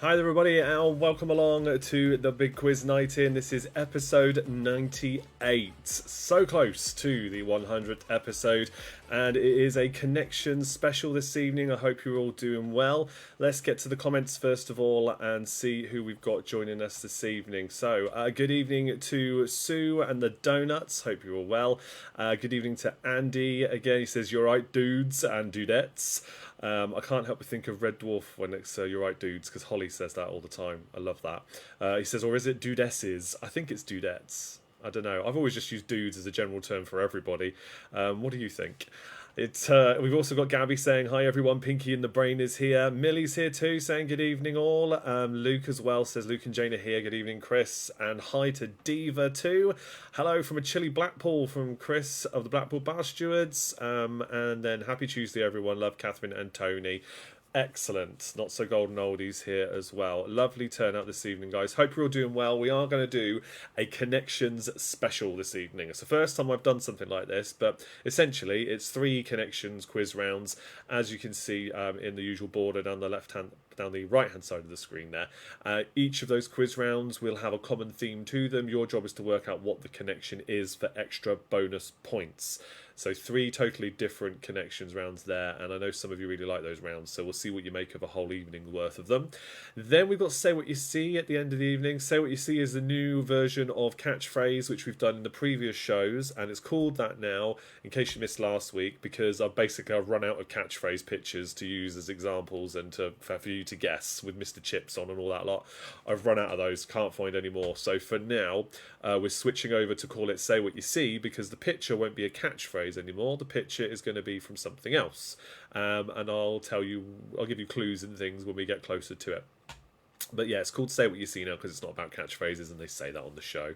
Hi everybody and welcome along to the big quiz night in. This is episode 98. So close to the 100th episode, and it is a connection special this evening. I hope you're all doing well. Let's get to the comments first of all and see who we've got joining us this evening. So good evening to Sue and the Donuts. Hope you're all well. Good evening to Andy. Again, he says, "You're right, dudes and dudettes." I can't help but think of Red Dwarf when it's "You're right, dudes," because Holly says that all the time. I love that. He says, or is it dudesses? I think it's dudettes. I don't know. I've always just used dudes as a general term for everybody. What do you think? We've also got Gabby saying hi everyone. Pinky in the brain is here. Millie's here too, saying good evening all. Luke as well says Luke and Jane are here. Good evening, Chris, and hi to Diva too. Hello from a chilly Blackpool from Chris of the Blackpool Bar Stewards. And then happy Tuesday everyone. Love Catherine and Tony. Excellent. Not so golden oldies here as well. Lovely turnout this evening, guys. Hope you're all doing well. We are going to do a connections special this evening. It's the first time I've done something like this, but essentially it's 3 connections quiz rounds, as you can see in the usual border down the right hand side of the screen there. Each of those quiz rounds will have a common theme to them. Your job is to work out what the connection is for extra bonus points. So 3 totally different connections rounds there, and I know some of you really like those rounds, so we'll see what you make of a whole evening worth of them. Then we've got Say What You See at the end of the evening. Say What You See is the new version of catchphrase, which we've done in the previous shows, and it's called that now, in case you missed last week, because I've run out of catchphrase pictures to use as examples and for you to guess with Mr. Chips on and all that lot. I've run out of those, can't find any more. So for now, we're switching over to call it Say What You See, because the picture won't be a catchphrase anymore. The picture is going to be from something else, and I'll give you clues and things when we get closer to it. But yeah, it's called Say What You See now because it's not about catchphrases, and they say that on the show.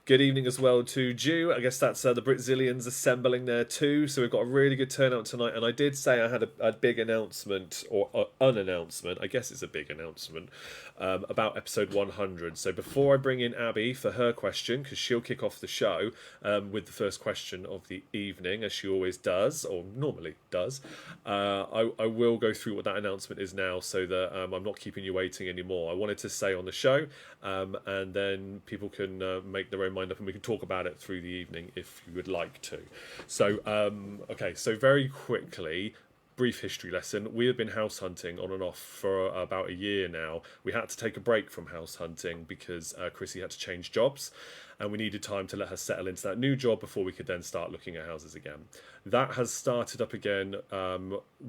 Good evening as well to Jew. I guess that's the Britzillians assembling there too. So we've got a really good turnout tonight. And I did say I had a big announcement, or an announcement, I guess it's a big announcement, about episode 100. So before I bring in Abby for her question, because she'll kick off the show with the first question of the evening, as she always does, or normally does, I will go through what that announcement is now so that I'm not keeping you waiting anymore. I wanted to say on the show, and then people can make their own mind up and we can talk about it through the evening if you would like to. So, okay, so very quickly, brief history lesson. We have been house hunting on and off for about a year now. We had to take a break from house hunting because Chrissy had to change jobs, and we needed time to let her settle into that new job before we could then start looking at houses again. That has started up again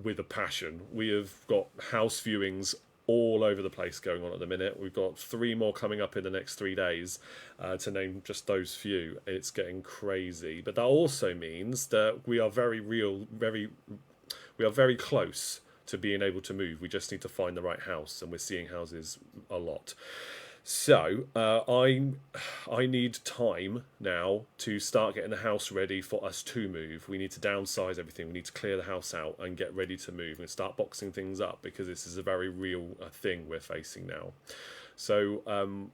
with a passion. We have got house viewings all over the place going on at the minute. We've got 3 more coming up in the next 3 days, to name just those few. It's getting crazy, but that also means that we are very close to being able to move. We just need to find the right house, and we're seeing houses a lot. So I need time now to start getting the house ready for us to move. We need to downsize everything. We need to clear the house out and get ready to move and start boxing things up, because this is a very real thing we're facing now. So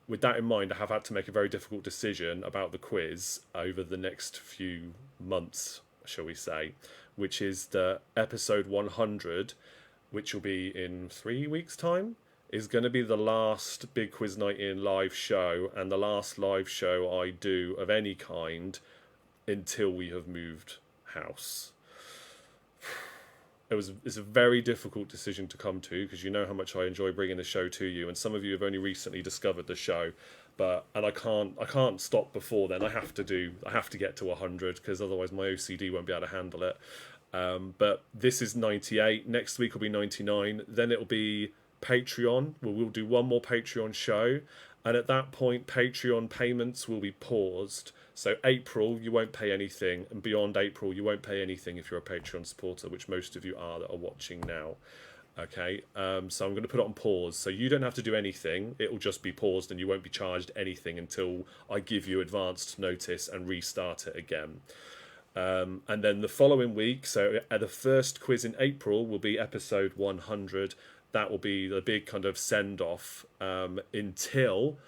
with that in mind, I have had to make a very difficult decision about the quiz over the next few months, shall we say, which is the episode 100, which will be in 3 weeks' time, is going to be the last Big Quiz Night In live show, and the last live show I do of any kind until we have moved house. It's a very difficult decision to come to, because you know how much I enjoy bringing the show to you, and some of you have only recently discovered the show, and I can't stop before then. I have to get to 100, because otherwise my OCD won't be able to handle it. But this is 98. Next week will be 99. Then it'll be Patreon. We'll do one more Patreon show, and at that point Patreon payments will be paused. So April you won't pay anything, and beyond April you won't pay anything if you're a Patreon supporter, which most of you are that are watching now. Okay, so I'm going to put it on pause, so you don't have to do anything. It will just be paused, and you won't be charged anything until I give you advanced notice and restart it again. And then the following week, so the first quiz in April will be episode 100. That will be the big kind of send-off until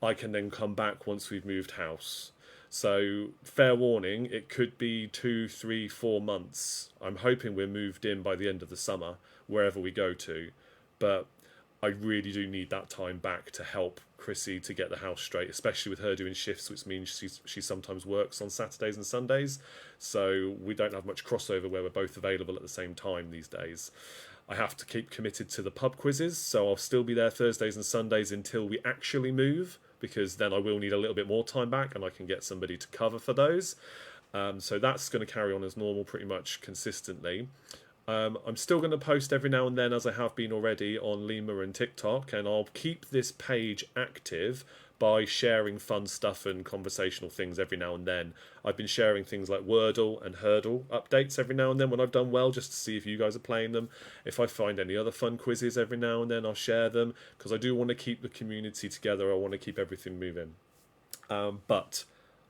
I can then come back once we've moved house. So fair warning, it could be 2, 3, 4 months. I'm hoping we're moved in by the end of the summer, wherever we go to. But I really do need that time back to help Chrissy to get the house straight, especially with her doing shifts, which means she sometimes works on Saturdays and Sundays. So we don't have much crossover where we're both available at the same time these days. I have to keep committed to the pub quizzes, so I'll still be there Thursdays and Sundays until we actually move, because then I will need a little bit more time back and I can get somebody to cover for those. So that's going to carry on as normal pretty much consistently. I'm still going to post every now and then, as I have been already, on Lima and TikTok, and I'll keep this page active by sharing fun stuff and conversational things every now and then. I've been sharing things like Wordle and Hurdle updates every now and then when I've done well, just to see if you guys are playing them. If I find any other fun quizzes every now and then, I'll share them, because I do want to keep the community together. I want to keep everything moving. But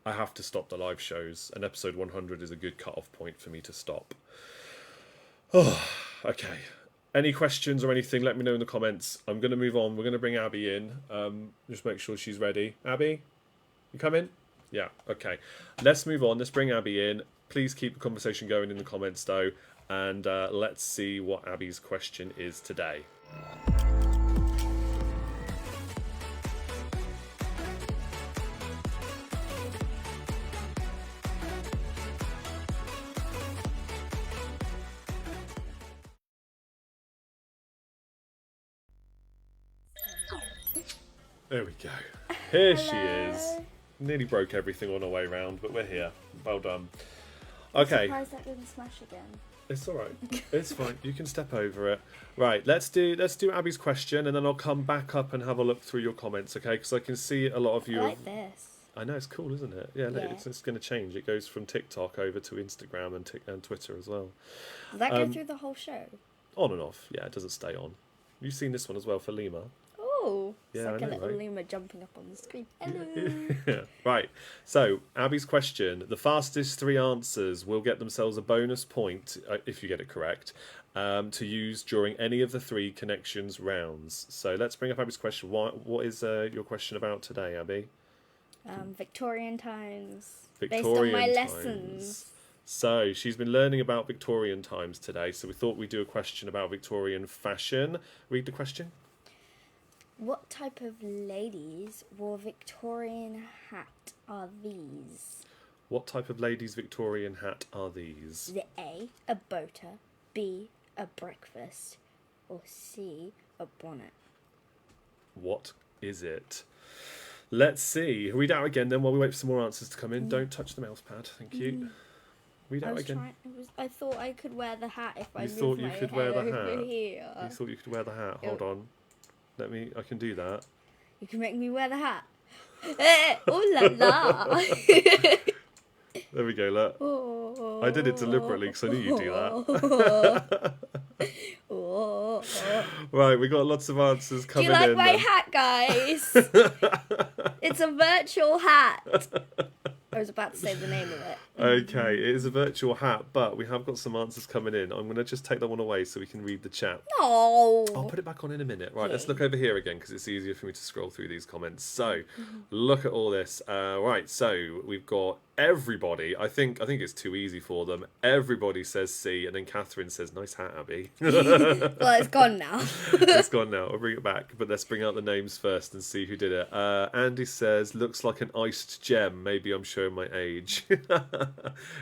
I have to stop the live shows, and episode 100 is a good cut-off point for me to stop. Oh, okay. Any questions or anything, let me know in the comments. I'm going to move on. We're going to bring Abby in. Just make sure she's ready. Abby, you come in? Yeah, okay. Let's move on. Let's bring Abby in. Please keep the conversation going in the comments, though. And let's see what Abby's question is today. There we go. Here she is. Nearly broke everything on our way round, but we're here. Well done. Okay. I'm surprised that didn't smash again. It's all right. It's fine. You can step over it. Right. Let's do Abby's question, and then I'll come back up and have a look through your comments, okay? Because I can see a lot of you. I like this. I know, it's cool, isn't it? Yeah. It's going to change. It goes from TikTok over to Instagram and Twitter as well. Does that go through the whole show? On and off. Yeah, it doesn't stay on. You've seen this one as well for Lima. Oh, it's yeah, like I know, a little right? Luma jumping up on the screen. Hello. Yeah. Right. So, Abby's question. The fastest 3 answers will get themselves a bonus point, if you get it correct, to use during any of the 3 connections rounds. So, let's bring up Abby's question. What is your question about today, Abby? Victorian times. Victorian based on my times. lessons. So, she's been learning about Victorian times today. So, we thought we'd do a question about Victorian fashion. Read the question. What type of ladies wore Victorian hat are these? What type of ladies' Victorian hat are these? Is it A, a boater, B, a breakfast, or C, a bonnet? What is it? Let's see. Read out again then while we wait for some more answers to come in. Don't touch the mouse pad. Thank you. Read out again. I thought I could wear the hat if I moved thought you my could head wear the over hat? here. You thought you could wear the hat. Hold on. I can do that. You can make me wear the hat. Oh la la. There we go, look. Oh. I did it deliberately because I knew you'd do that. Right, we got lots of answers coming in. Do you like my hat, guys? It's a virtual hat. I was about to say the name of it. Okay, it is a virtual hat, but we have got some answers coming in. I'm going to just take that one away so we can read the chat. No. I'll put it back on in a minute. Right, let's look over here again because it's easier for me to scroll through these comments. So, look at all this. Right, so we've got everybody. I think it's too easy for them. Everybody says C, and then Catherine says, "Nice hat, Abby." Well, it's gone now. It's gone now. I'll bring it back, but let's bring out the names first and see who did it. Andy says, "Looks like an iced gem." Maybe I'm showing my age.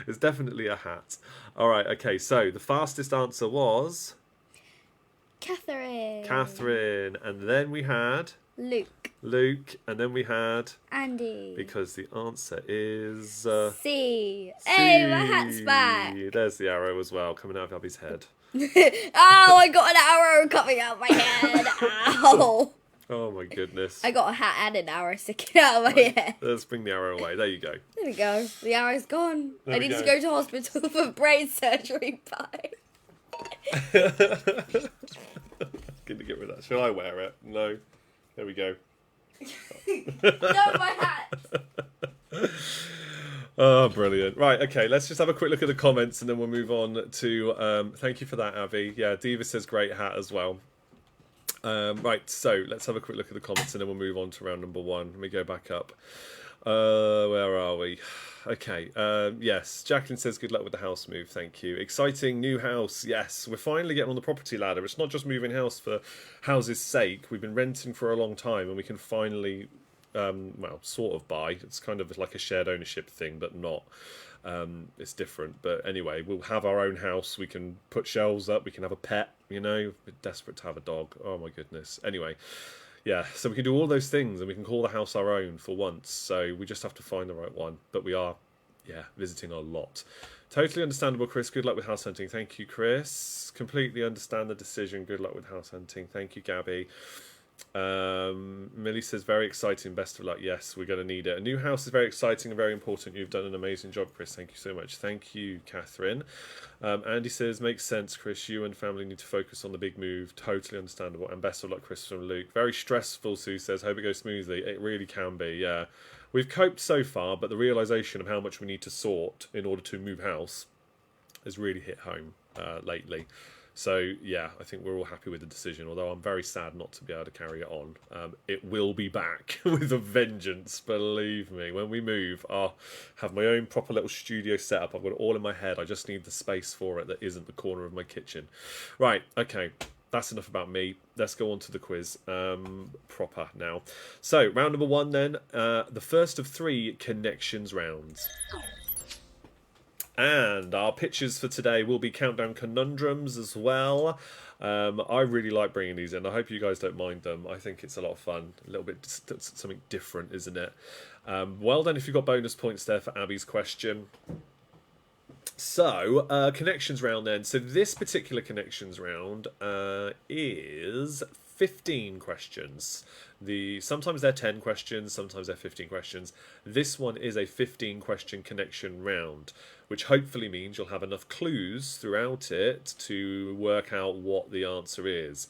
It's definitely a hat. All right, okay, so the fastest answer was Catherine. and then we had Luke, and then we had Andy. because the answer is C. Hey, my hat's back. There's the arrow as well coming out of Abby's head. Oh, I got an arrow coming out of my head. Ow. Oh my goodness. I got a hat and an arrow sticking out of my head. Let's bring the arrow away. There you go. There we go. The arrow's gone. There I we need to go. go to hospital for brain surgery. Bye. Good to get rid of that. Shall I wear it? No. There we go. No, my hat. Oh, brilliant. Right, okay, let's just have a quick look at the comments and then we'll move on to... thank you for that, Abby. Yeah, Diva says great hat as well. Right, so let's have a quick look at the comments and then we'll move on to round number 1. Let me go back up. Where are we? Okay. Yes, Jacqueline says good luck with the house move. Thank you. Exciting new house. Yes, we're finally getting on the property ladder. It's not just moving house for house's sake. We've been renting for a long time, and we can finally, well, sort of buy. It's kind of like a shared ownership thing, but not. It's different. But anyway, we'll have our own house. We can put shelves up. We can have a pet. You know, we're desperate to have a dog. Oh my goodness. Anyway. Yeah, so we can do all those things and we can call the house our own for once. So we just have to find the right one. But we are, yeah, visiting a lot. Totally understandable, Chris. Good luck with house hunting. Thank you, Chris. Completely understand the decision. Good luck with house hunting. Thank you, Gabby. Millie says, very exciting. Best of luck. Yes, we're going to need it. A new house is very exciting and very important. You've done an amazing job, Chris. Thank you so much. Thank you, Catherine. Andy says, makes sense, Chris. You and family need to focus on the big move. Totally understandable. And best of luck, Chris, from Luke. Very stressful, Sue says. Hope it goes smoothly. It really can be, yeah. We've coped so far, but the realisation of how much we need to sort in order to move house has really hit home lately. So, yeah, I think we're all happy with the decision, although I'm very sad not to be able to carry it on. It will be back with a vengeance, believe me. When we move, I'll have my own proper little studio set up. I've got it all in my head. I just need the space for it that isn't the corner of my kitchen. Right, okay, that's enough about me. Let's go on to the quiz proper now. So, round number 1 then, the first of 3 connections rounds. And our pictures for today will be countdown conundrums as well. I really like bringing these in. I hope you guys don't mind them. I think it's a lot of fun. A little bit something different, isn't it? Well done if you got bonus points there for Abby's question. So, connections round then. So this particular connections round is 15 questions. Sometimes they're 10 questions, sometimes they're 15 questions. This one is a 15 question connection round, which hopefully means you'll have enough clues throughout it to work out what the answer is.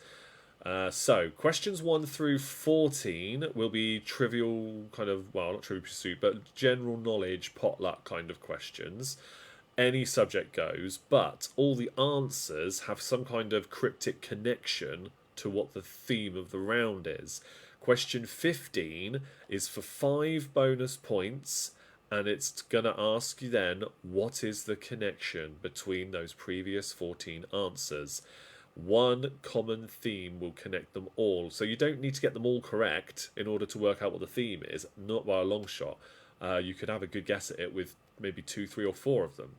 So, questions 1 through 14 will be trivial kind of, well, not trivial pursuit, but general knowledge, potluck kind of questions. Any subject goes, but all the answers have some kind of cryptic connection to what the theme of the round is. Question 15 is for 5 bonus points, and it's going to ask you then, what is the connection between those previous 14 answers? One common theme will connect them all. So you don't need to get them all correct in order to work out what the theme is, not by a long shot. You could have a good guess at it with maybe 2, 3 or 4 of them.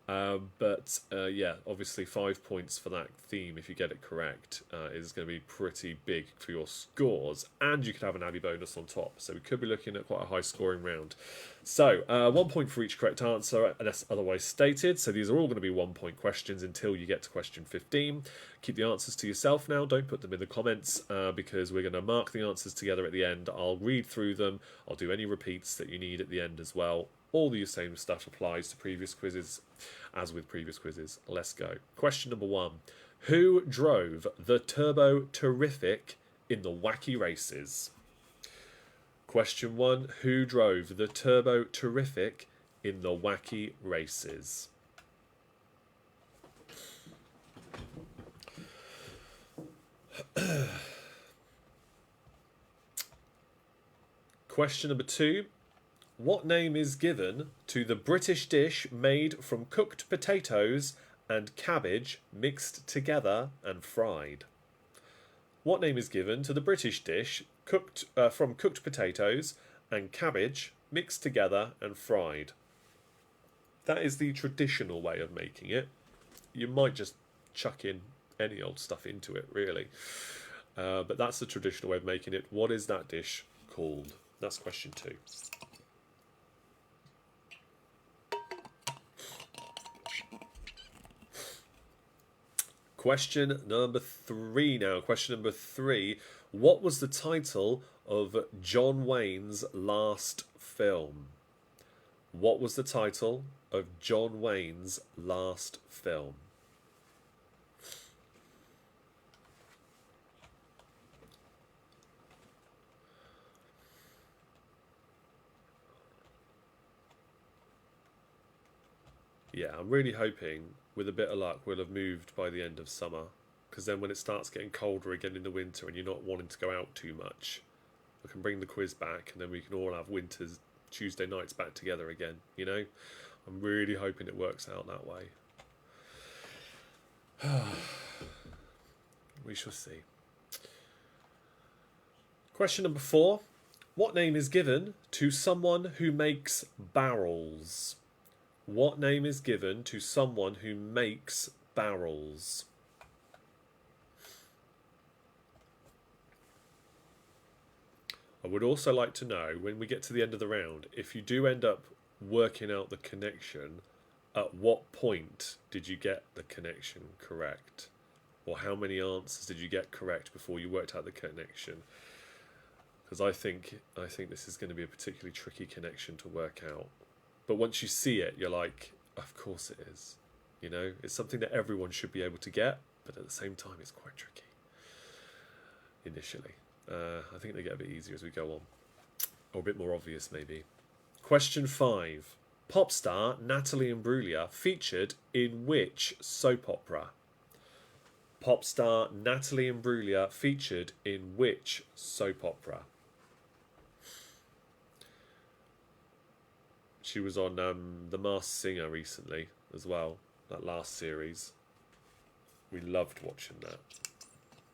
Yeah, obviously 5 points for that theme if you get it correct is going to be pretty big for your scores, and you could have an Abby bonus on top, so we could be looking at quite a high scoring round. So 1 point for each correct answer unless otherwise stated. So these are all going to be 1 point questions until you get to question 15. Keep the answers to yourself now, don't put them in the comments because we're going to mark the answers together at the end. I'll read through them, I'll do any repeats that you need at the end as well. All the same stuff applies to previous quizzes as with previous quizzes. Let's go. Question number 1. Who drove the Turbo Terrific in the Wacky Races? Question 1. Who drove the Turbo Terrific in the Wacky Races? Question number 2. What name is given to the British dish made from cooked potatoes and cabbage mixed together and fried? What name is given to the British dish from cooked potatoes and cabbage mixed together and fried? That is the traditional way of making it. You might just chuck in any old stuff into it, really. But that's the traditional way of making it. What is that dish called? That's question 2. Question number 3 now. Question number 3. What was the title of John Wayne's last film? What was the title of John Wayne's last film? Yeah, I'm really hoping, with a bit of luck, we'll have moved by the end of summer. Because then when it starts getting colder again in the winter and you're not wanting to go out too much, I can bring the quiz back and then we can all have winter's Tuesday nights back together again, you know? I'm really hoping it works out that way. We shall see. Question number 4. What name is given to someone who makes barrels? What name is given to someone who makes barrels? I would also like to know, when we get to the end of the round, if you do end up working out the connection, at what point did you get the connection correct? Or how many answers did you get correct before you worked out the connection? Because I think this is going to be a particularly tricky connection to work out. But once you see it, you're like, of course it is. You know, it's something that everyone should be able to get, but at the same time, it's quite tricky initially. I think they get a bit easier as we go on, or a bit more obvious maybe. Question 5. Pop star Natalie Imbruglia featured in which soap opera? Pop star Natalie Imbruglia featured in which soap opera? She was on The Masked Singer recently as well, that last series. We loved watching that.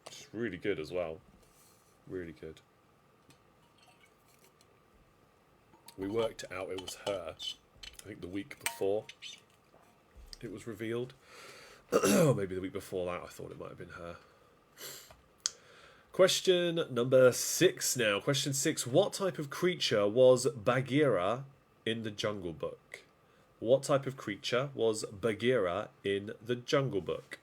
It's really good as well. Really good. We worked it out, it was her. I think the week before it was revealed. Or maybe the week before that, I thought it might have been her. Question number 6 now. Question 6. What type of creature was Bagheera in the Jungle Book? What type of creature was Bagheera in the Jungle Book?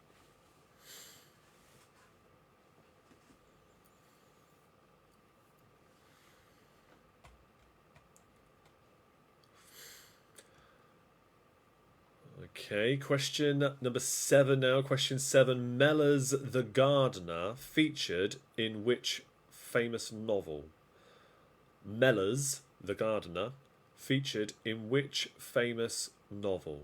Okay, question number 7 now. Question 7. Mellors the Gardener featured in which famous novel? Mellors the Gardener featured in which famous novel?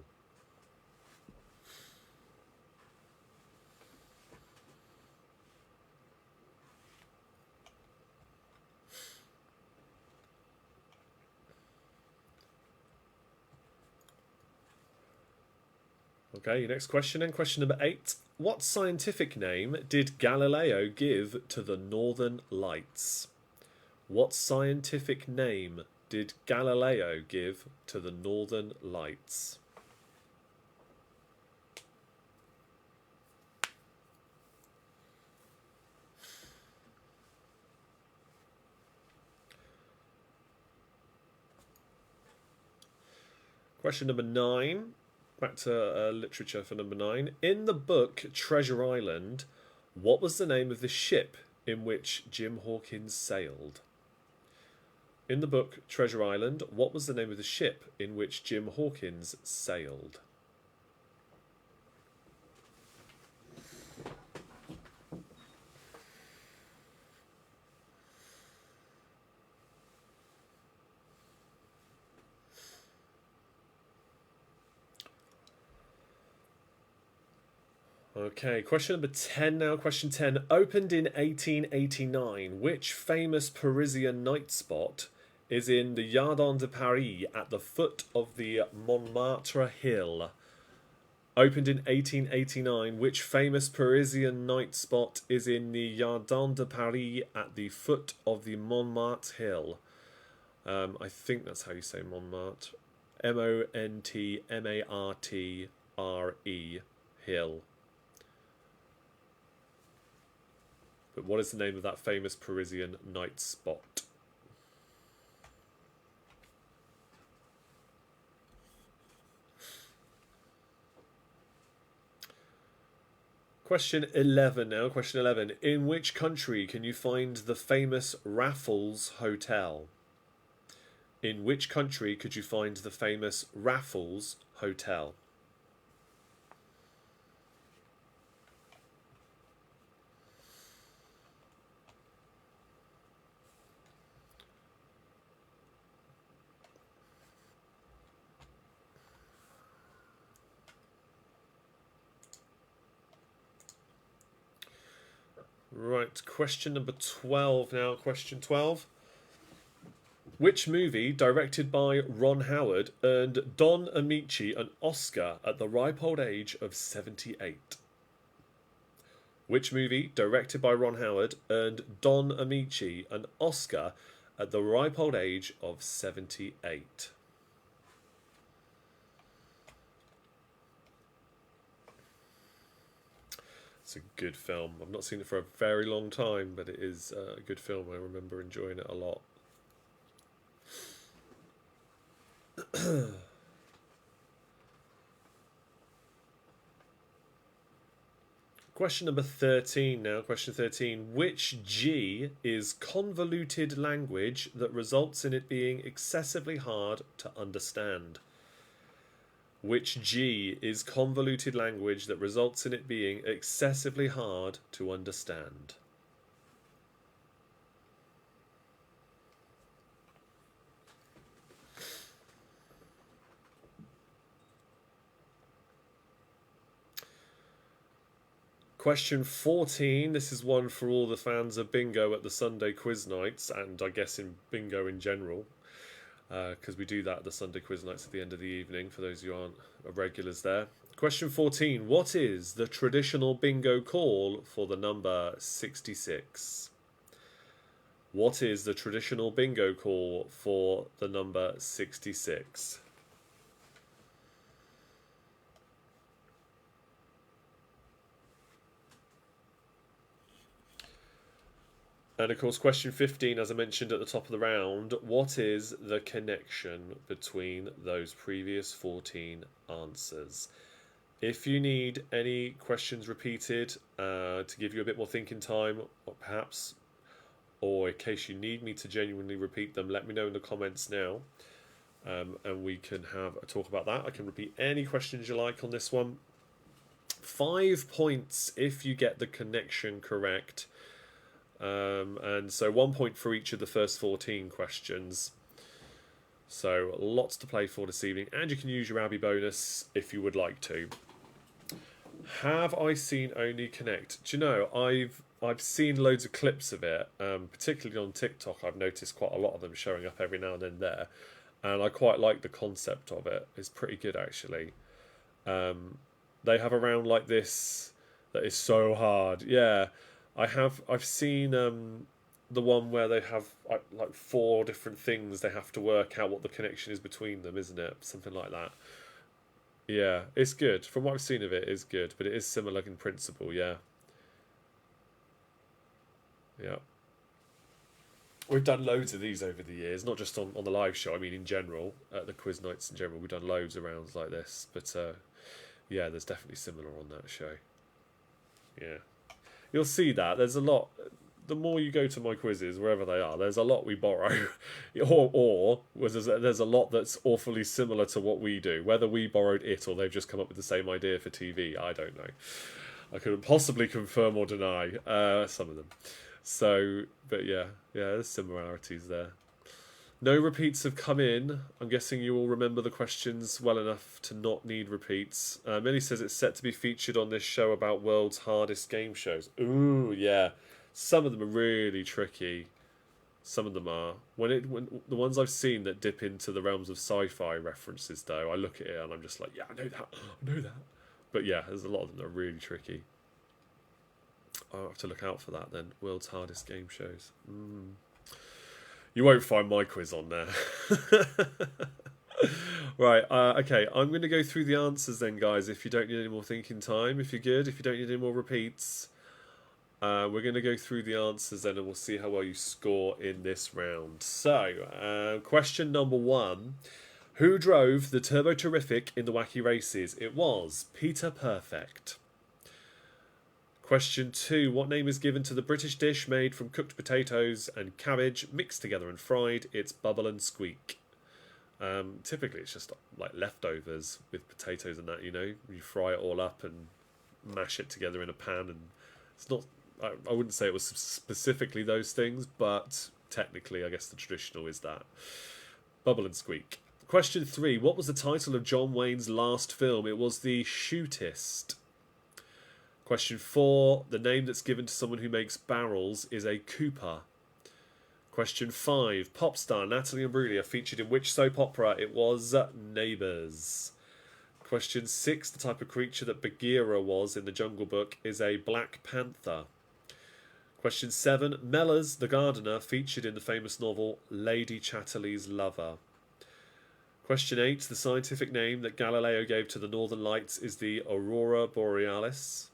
Okay, your next question then. Question number 8. What scientific name did Galileo give to the Northern Lights? What scientific name did Galileo give to the Northern Lights? Question number 9. Back to literature for number 9. In the book Treasure Island, what was the name of the ship in which Jim Hawkins sailed? In the book Treasure Island, what was the name of the ship in which Jim Hawkins sailed? Okay, question number 10 now. Question 10. Opened in 1889, which famous Parisian night spot is in the Jardin de Paris at the foot of the Montmartre Hill? Opened in 1889, which famous Parisian night spot is in the Jardin de Paris at the foot of the Montmartre Hill? I think that's how you say Montmartre. Montmartre Hill. But what is the name of that famous Parisian night spot? Question 11 now. Question 11. In which country can you find the famous Raffles Hotel? In which country could you find the famous Raffles Hotel? Right, question number 12 now. Question 12. Which movie, directed by Ron Howard, earned Don Amici an Oscar at the ripe old age of 78? Which movie, directed by Ron Howard, earned Don Amici an Oscar at the ripe old age of 78? It's a good film. I've not seen it for a very long time, but it is a good film. I remember enjoying it a lot. Question number 13 now. Question 13. Which G is convoluted language that results in it being excessively hard to understand? Which G is convoluted language that results in it being excessively hard to understand? Question 14. This is one for all the fans of bingo at the Sunday quiz nights, and I guess in bingo in general, because we do that at the Sunday quiz nights at the end of the evening, for those who aren't regulars there. Question 14. What is the traditional bingo call for the number 66? What is the traditional bingo call for the number 66? And of course, question 15, as I mentioned at the top of the round, what is the connection between those previous 14 answers? If you need any questions repeated to give you a bit more thinking time, or perhaps, or in case you need me to genuinely repeat them, let me know in the comments now, and we can have a talk about that. I can repeat any questions you like on this one. 5 points if you get the connection correct. And so 1 point for each of the first 14 questions. So lots to play for this evening, and you can use your Abby bonus if you would like to. Have I seen Only Connect? Do you know, I've seen loads of clips of it, particularly on TikTok. I've noticed quite a lot of them showing up every now and then there, and I quite like the concept of it. It's pretty good, actually. They have a round like this that is so hard. Yeah. I've seen the one where they have like 4 different things they have to work out what the connection is between them, isn't it? Something like that. Yeah, it's good. From what I've seen of it, it's good, but it is similar in principle. Yeah, yeah. We've done loads of these over the years, not just on the live show. I mean, in general, at the quiz nights in general, we've done loads of rounds like this. But yeah, there's definitely similar on that show. Yeah. You'll see that there's a lot. The more you go to my quizzes, wherever they are, there's a lot we borrow, or there's a lot that's awfully similar to what we do. Whether we borrowed it or they've just come up with the same idea for TV, I don't know. I couldn't possibly confirm or deny some of them. So, but yeah, there's similarities there. No repeats have come in. I'm guessing you all remember the questions well enough to not need repeats. Millie says it's set to be featured on this show about world's hardest game shows. Ooh, yeah. Some of them are really tricky. Some of them are. When the ones I've seen that dip into the realms of sci-fi references, though, I look at it and I'm just like, yeah, I know that. I know that. But yeah, there's a lot of them that are really tricky. I'll have to look out for that then. World's hardest game shows. You won't find my quiz on there. Right, okay, I'm going to go through the answers then, guys, if you don't need any more thinking time. If you're good, if you don't need any more repeats, we're going to go through the answers then, and we'll see how well you score in this round. So, question number 1. Who drove the Turbo Terrific in the Wacky Races? It was Peter Perfect. Question 2. What name is given to the British dish made from cooked potatoes and cabbage mixed together and fried? It's Bubble and Squeak. Typically it's just like leftovers with potatoes and that, you know. You fry it all up and mash it together in a pan, and it's not... I wouldn't say it was specifically those things, but technically I guess the traditional is that. Bubble and Squeak. Question 3. What was the title of John Wayne's last film? It was The Shootist. Question 4. The name that's given to someone who makes barrels is a cooper. Question 5. Pop star Natalie Imbruglia featured in which soap opera? It was Neighbours. Question 6. The type of creature that Bagheera was in the Jungle Book is a black panther. Question 7. Mellors, the gardener, featured in the famous novel Lady Chatterley's Lover. Question 8. The scientific name that Galileo gave to the Northern Lights is the Aurora Borealis.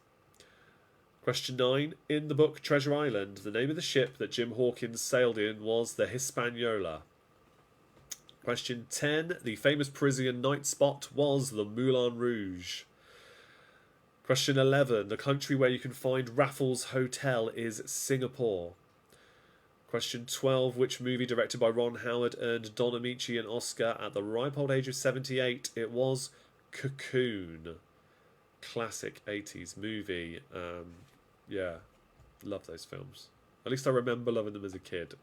Question 9. In the book Treasure Island, the name of the ship that Jim Hawkins sailed in was the Hispaniola. Question 10. The famous Parisian night spot was the Moulin Rouge. Question 11. The country where you can find Raffles Hotel is Singapore. Question 12. Which movie directed by Ron Howard earned Don Amici an Oscar at the ripe old age of 78? It was Cocoon. Classic 80s movie. Yeah, love those films. At least I remember loving them as a kid.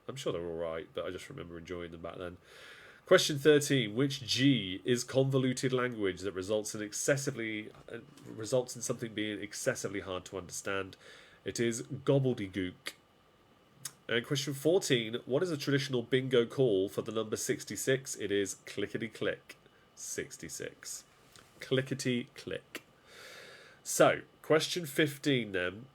I'm sure they're alright, but I just remember enjoying them back then. Question 13. Which G is convoluted language that results in something being excessively hard to understand? It is gobbledygook. And question 14. What is a traditional bingo call for the number 66? It is clickety-click. 66. Clickety-click. So, question 15 then.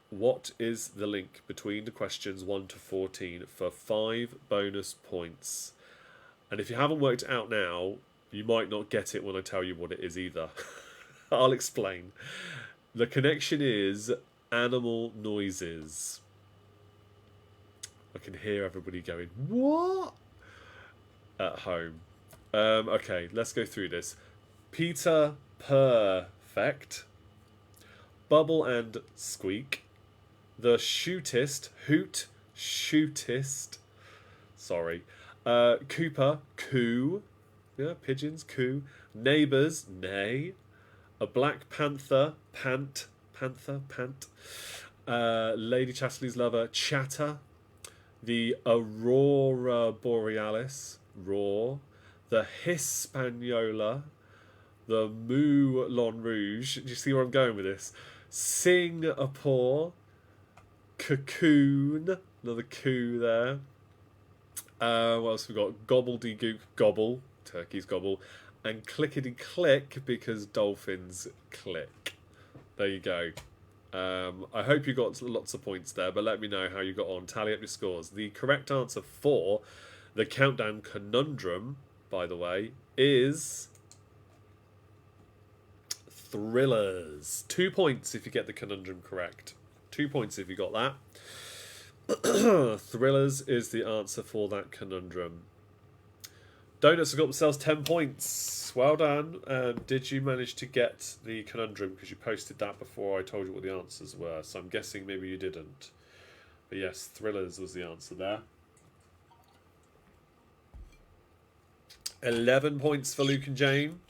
What is the link between the questions 1 to 14 for 5 bonus points? And if you haven't worked it out now, you might not get it when I tell you what it is either. I'll explain. The connection is animal noises. I can hear everybody going, what? At home. Okay, let's go through this. Peter Perfect. Bubble and Squeak. The Shootist. Shootist. Sorry. Cooper. Coo. Yeah, pigeons. Coo. Neighbours. Neigh. A Black Panther. Pant. Panther. Pant. Lady Chatterley's Lover. Chatter. The Aurora Borealis. Roar. The Hispaniola. The Moulin Rouge. Do you see where I'm going with this? Singapore. Cocoon. Another coo there. What else we got? Gobbledygook, gobble. Turkeys gobble. And clickety click because dolphins click. There you go. I hope you got lots of points there, but let me know how you got on. Tally up your scores. The correct answer for the countdown conundrum, by the way, is Thrillers. 2 points if you get the conundrum correct. 2 points if you got that. Thrillers is the answer for that conundrum. Donuts have got themselves 10 points. Well done. Did you manage to get the conundrum? Because you posted that before I told you what the answers were. So I'm guessing maybe you didn't. But yes, Thrillers was the answer there. 11 points for Luke and Jane.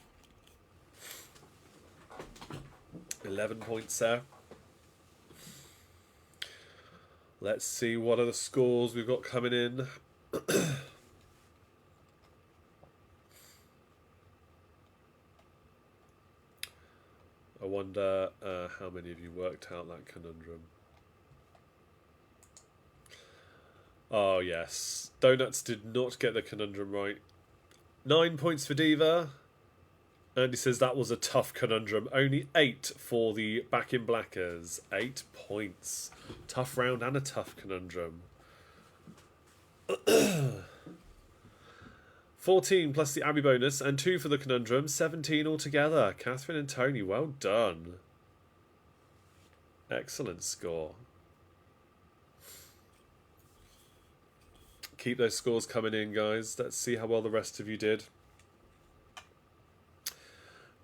11 points there. Let's see what other scores we've got coming in. I wonder how many of you worked out that conundrum. Oh, yes. Donuts did not get the conundrum right. 9 points for Diva. Andy says that was a tough conundrum. Only 8 for the Back in Blackers. 8 points. Tough round and a tough conundrum. 14 plus the Abby bonus and 2 for the conundrum. 17 altogether. Catherine and Tony, well done. Excellent score. Keep those scores coming in, guys. Let's see how well the rest of you did.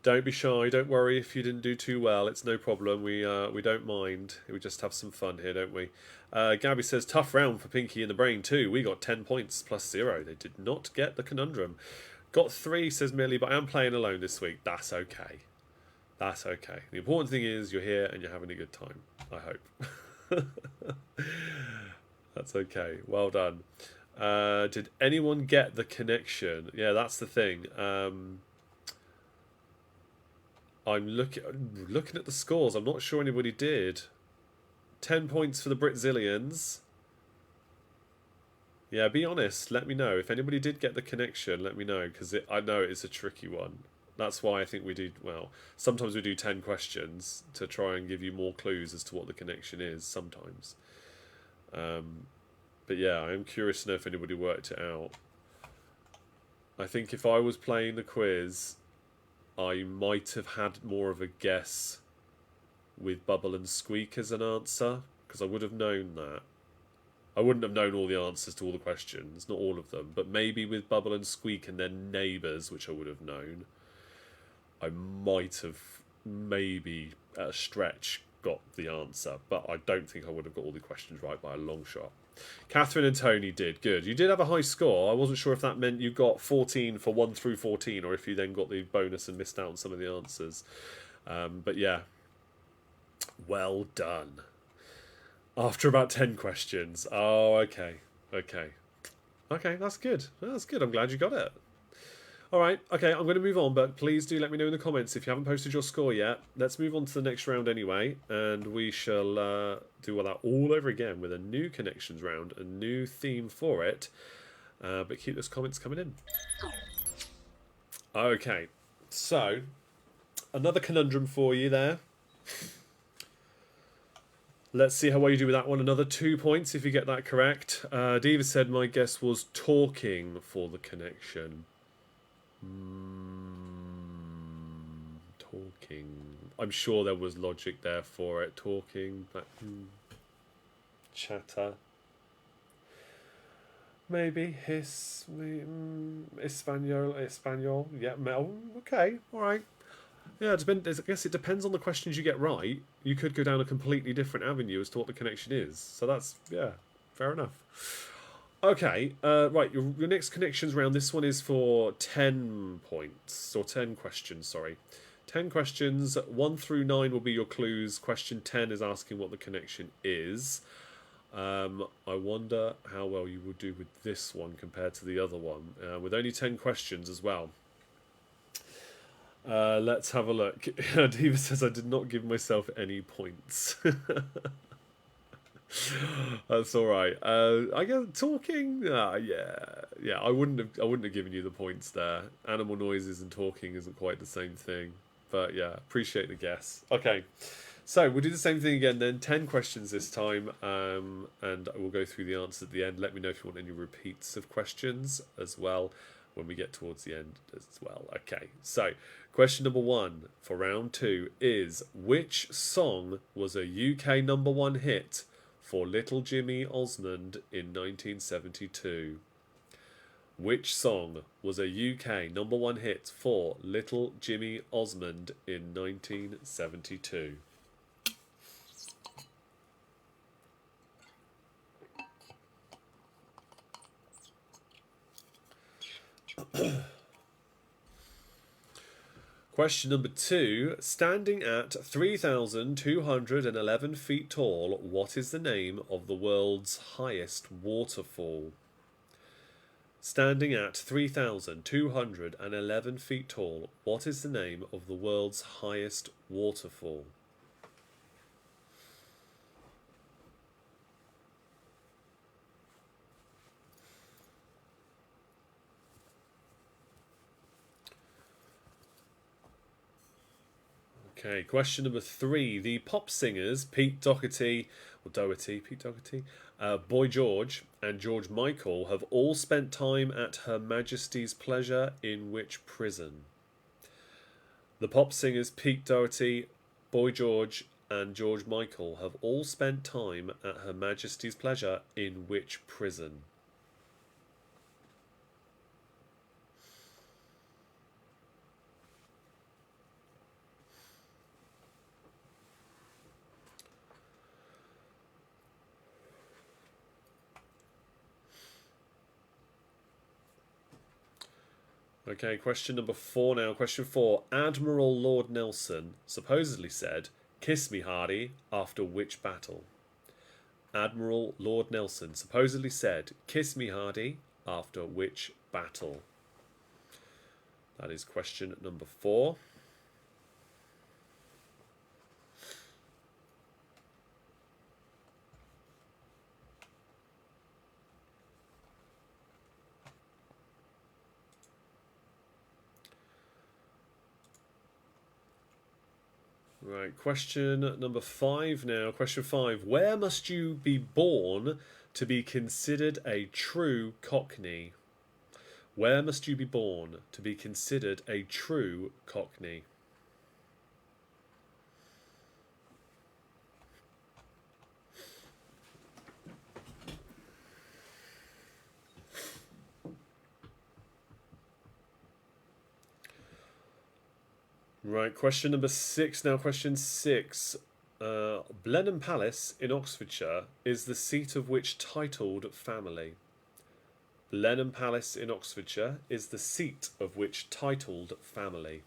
Don't be shy. Don't worry if you didn't do too well. It's no problem. We don't mind. We just have some fun here, don't we? Gabby says, tough round for Pinky in the Brain too. We got 10 points plus 0. They did not get the conundrum. Got 3, says Millie, but I am playing alone this week. That's okay. That's okay. The important thing is you're here and you're having a good time. I hope. That's okay. Well done. Did anyone get the connection? Yeah, that's the thing. I'm looking at the scores. I'm not sure anybody did. 10 points for the Britzillians. Yeah, be honest. Let me know if anybody did get the connection. Let me know because I know it's a tricky one. That's why I think we do well. Sometimes we do 10 questions to try and give you more clues as to what the connection is. Sometimes, but yeah, I am curious to know if anybody worked it out. I think if I was playing the quiz, I might have had more of a guess with Bubble and Squeak as an answer because I would have known that. I wouldn't have known all the answers to all the questions, not all of them, but maybe with Bubble and Squeak and their neighbours, which I would have known, I might have maybe at a stretch got the answer, but I don't think I would have got all the questions right by a long shot. Catherine and Tony did good. You did have a high score. I wasn't sure if that meant you got 14 for 1 through 14 or if you then got the bonus and missed out on some of the answers. But yeah, well done. After about 10 questions. Oh, okay. Okay, that's good. That's good. I'm glad you got it. All right, okay, I'm going to move on, but please do let me know in the comments if you haven't posted your score yet. Let's move on to the next round anyway, and we shall do that all over again with a new connections round, a new theme for it. But keep those comments coming in. Okay, so another conundrum for you there. Let's see how well you do with that one. Another 2 points if you get that correct. Diva said my guess was talking for the connection. Talking. I'm sure there was logic there for it. Talking. Chatter. Maybe hiss. Espanol. Yeah. Okay. All right. Yeah, I guess it depends on the questions you get right. You could go down a completely different avenue as to what the connection is. So that's, yeah, fair enough. Okay, right, your next connections round, this one is for 10 points, or 10 questions, sorry. 10 questions, 1 through 9 will be your clues. Question 10 is asking what the connection is. I wonder how well you will do with this one compared to the other one, with only 10 questions as well. Let's have a look. Diva says I did not give myself any points. That's all right. I guess talking. Yeah. I wouldn't have given you the points there. Animal noises and talking isn't quite the same thing. But yeah, appreciate the guess. Okay, so we'll do the same thing again then. 10 questions this time, and we'll go through the answers at the end. Let me know if you want any repeats of questions as well when we get towards the end as well. Okay, so question number 1 for round 2 is: which song was a UK #1 hit for Little Jimmy Osmond in 1972? Which song was a UK #1 hit for Little Jimmy Osmond in 1972? Question number 2. Standing at 3,211 feet tall, what is the name of the world's highest waterfall? Standing at 3,211 feet tall, what is the name of the world's highest waterfall? Okay, question number 3. The pop singers Pete Doherty, Boy George, and George Michael have all spent time at Her Majesty's pleasure in which prison? The pop singers Pete Doherty, Boy George, and George Michael have all spent time at Her Majesty's pleasure in which prison? Okay, question number 4 now. Question 4. Admiral Lord Nelson supposedly said, "Kiss me, Hardy," after which battle? Admiral Lord Nelson supposedly said, "Kiss me, Hardy," after which battle? That is question number 4. Right, question number 5 now. Question 5. Where must you be born to be considered a true Cockney? Where must you be born to be considered a true Cockney? Right, question number 6 now. Question 6. Blenheim Palace in Oxfordshire is the seat of which titled family? Blenheim Palace in Oxfordshire is the seat of which titled family?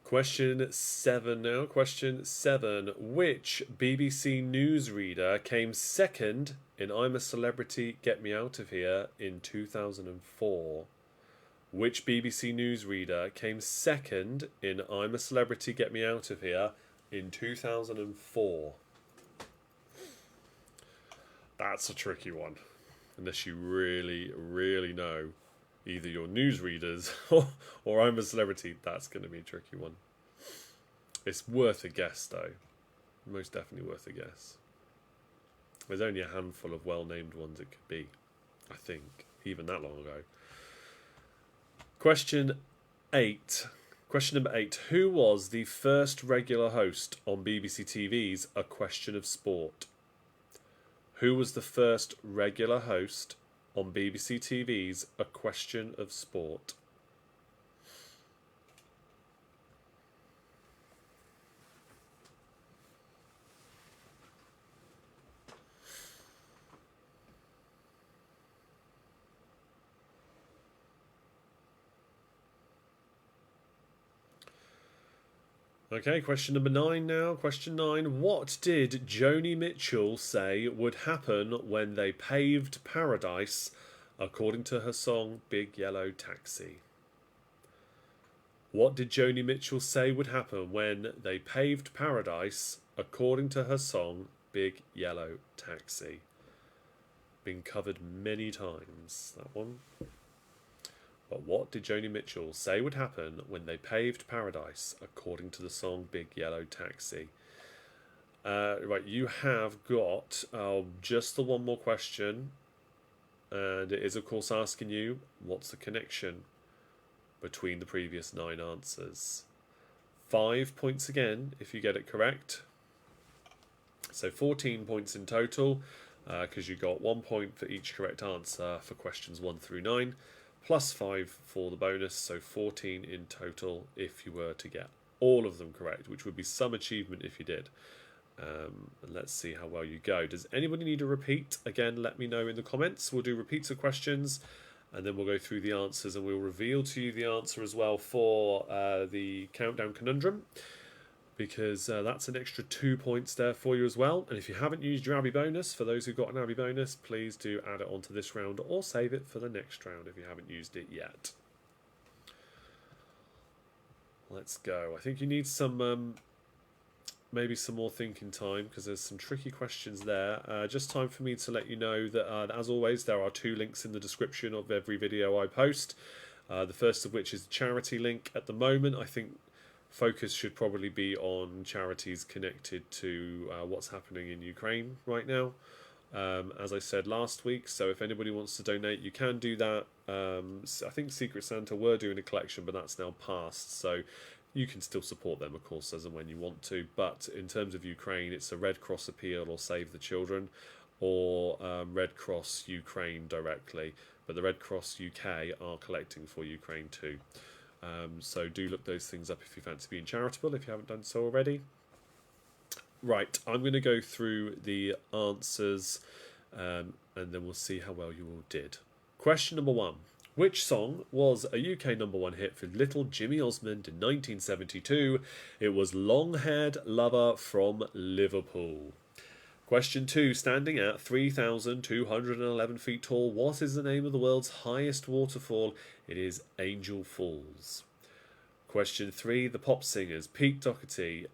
Question 7 now. Question 7. Which BBC newsreader came second in I'm a Celebrity, Get Me Out of Here in 2004? Which BBC newsreader came second in I'm a Celebrity, Get Me Out of Here in 2004? That's a tricky one. Unless you really, really know either your newsreaders or I'm a Celebrity, that's going to be a tricky one. It's worth a guess, though. Most definitely worth a guess. There's only a handful of well-named ones it could be, I think, even that long ago. Question 8. Question number 8. Who was the first regular host on BBC TV's A Question of Sport? Who was the first regular host on BBC TV's A Question of Sport? Okay, question number 9 now. Question 9. What did Joni Mitchell say would happen when they paved paradise, according to her song Big Yellow Taxi? What did Joni Mitchell say would happen when they paved paradise, according to her song Big Yellow Taxi? Been covered many times, that one. But what did Joni Mitchell say would happen when they paved paradise, according to the song Big Yellow Taxi? Right, you have got just the one more question. And it is, of course, asking you, what's the connection between the previous 9 answers? 5 points again if you get it correct. So 14 points in total, because you got 1 point for each correct answer for questions 1 through 9. Plus 5 for the bonus, so 14 in total if you were to get all of them correct, which would be some achievement if you did. And let's see how well you go. Does anybody need a repeat? Again, let me know in the comments. We'll do repeats of questions, and then we'll go through the answers, and we'll reveal to you the answer as well for the Countdown Conundrum, because that's an extra 2 points there for you as well. And if you haven't used your Abby bonus, for those who've got an Abby bonus, please do add it onto this round or save it for the next round if you haven't used it yet. Let's go. I think you need some maybe some more thinking time, because there's some tricky questions there. Just time for me to let you know that as always, there are 2 links in the description of every video I post. The first of which is the charity link. At the moment, I think focus should probably be on charities connected to what's happening in Ukraine right now, as I said last week. So if anybody wants to donate, you can do that. I think Secret Santa were doing a collection, but that's now passed. So you can still support them, of course, as and when you want to. But in terms of Ukraine, it's a Red Cross appeal or Save the Children, or Red Cross Ukraine directly. But the Red Cross UK are collecting for Ukraine too. So do look those things up if you fancy being charitable, if you haven't done so already. Right, I'm going to go through the answers, and then we'll see how well you all did. Question number 1. Which song was a UK number 1 hit for little Jimmy Osmond in 1972? It was Long Haired Lover from Liverpool. Question 2. Standing at 3,211 feet tall, what is the name of the world's highest waterfall? It is Angel Falls. Question 3. The pop singers Pete Doherty,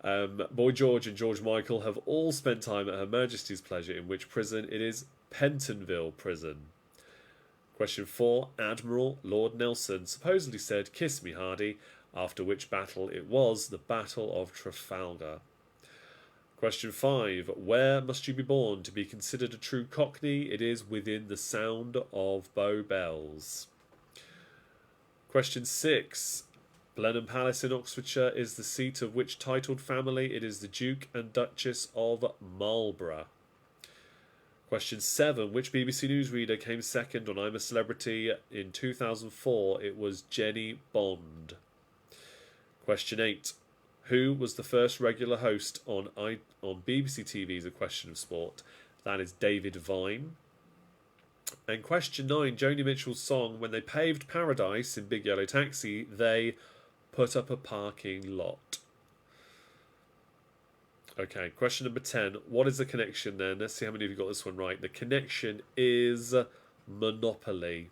Boy George and George Michael have all spent time at Her Majesty's pleasure in which prison? It is Pentonville Prison. Question 4. Admiral Lord Nelson supposedly said, "Kiss me, Hardy," after which battle? It was the Battle of Trafalgar. Question 5. Where must you be born to be considered a true Cockney? It is within the sound of Bow Bells. Question 6. Blenheim Palace in Oxfordshire is the seat of which titled family? It is the Duke and Duchess of Marlborough. Question 7. Which BBC newsreader came second on I'm a Celebrity in 2004? It was Jenny Bond. Question 8. Who was the first regular host on BBC TV's A Question of Sport? That is David Vine. And question 9. Joni Mitchell's song When They Paved Paradise in Big Yellow Taxi, they put up a parking lot. Okay, question number 10. What is the connection then? Let's see how many of you got this one right. The connection is Monopoly.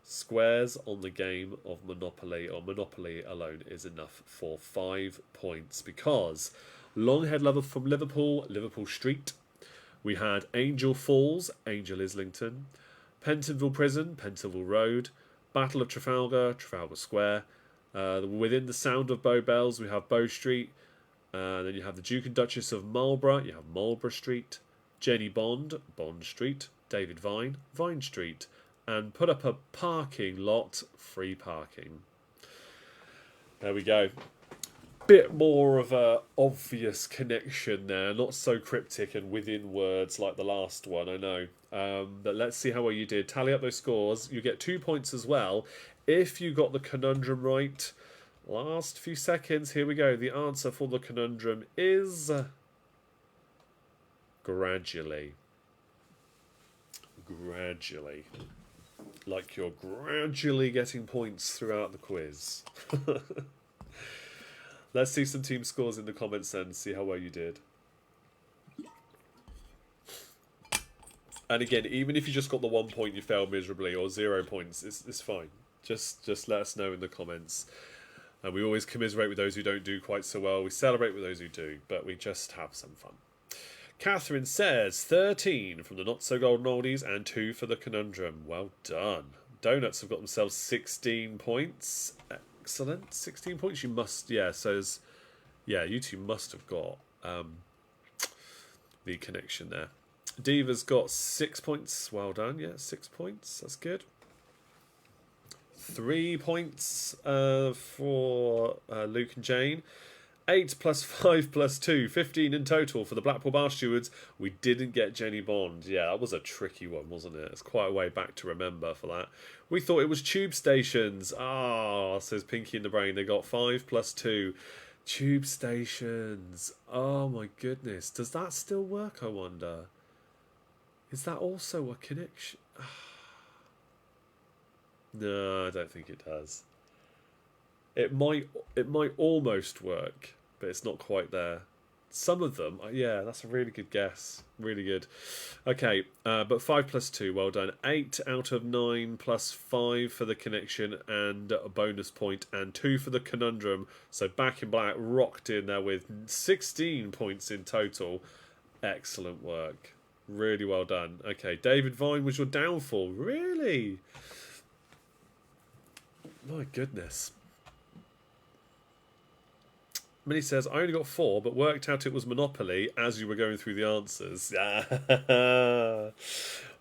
Squares on the game of Monopoly, or Monopoly alone, is enough for 5 points because Longhead Lover from Liverpool, Liverpool Street. We had Angel Falls, Angel Islington. Pentonville Prison, Pentonville Road. Battle of Trafalgar, Trafalgar Square. Within the sound of Bow Bells, we have Bow Street. Then you have the Duke and Duchess of Marlborough, you have Marlborough Street. Jenny Bond, Bond Street. David Vine, Vine Street. And put up a parking lot, free parking. There we go. Bit more of a obvious connection there, not so cryptic and within words like the last one, I know. But let's see how well you did. Tally up those scores. You get 2 points as well if you got the conundrum right. Last few seconds, here we go. The answer for the conundrum is gradually. Gradually. Like you're gradually getting points throughout the quiz. Let's see some team scores in the comments then, see how well you did. And again, even if you just got the 1 point you failed miserably, or 0 points, it's fine. Just let us know in the comments. And we always commiserate with those who don't do quite so well. We celebrate with those who do, but we just have some fun. Catherine says 13 from the Not So Golden Oldies and 2 for the conundrum. Well done. Donuts have got themselves 16 points. Excellent. 16 points. You must, yeah, so yeah, you two must have got the connection there. Diva's got 6 points. Well done. Yeah, 6 points. That's good. 3 points for Luke and Jane. 8 plus 5 plus 2, 15 in total for the Blackpool Bar Stewards. We didn't get Jenny Bond. Yeah, that was a tricky one, wasn't it? It's quite a way back to remember for that. We thought it was tube stations. Ah, says Pinky in the Brain. They got 5 plus 2. Tube stations. Oh my goodness. Does that still work, I wonder? Is that also a connection? No, I don't think it does. It might almost work, but it's not quite there. Some of them, yeah, that's a really good guess. Really good. Okay, but 5 plus 2, well done. 8 out of 9 plus 5 for the connection and a bonus point, and 2 for the conundrum. So Back in Black rocked in there with 16 points in total. Excellent work. Really well done. Okay, David Vine was your downfall. Really? My goodness. Minnie says, I only got 4, but worked out it was Monopoly as you were going through the answers.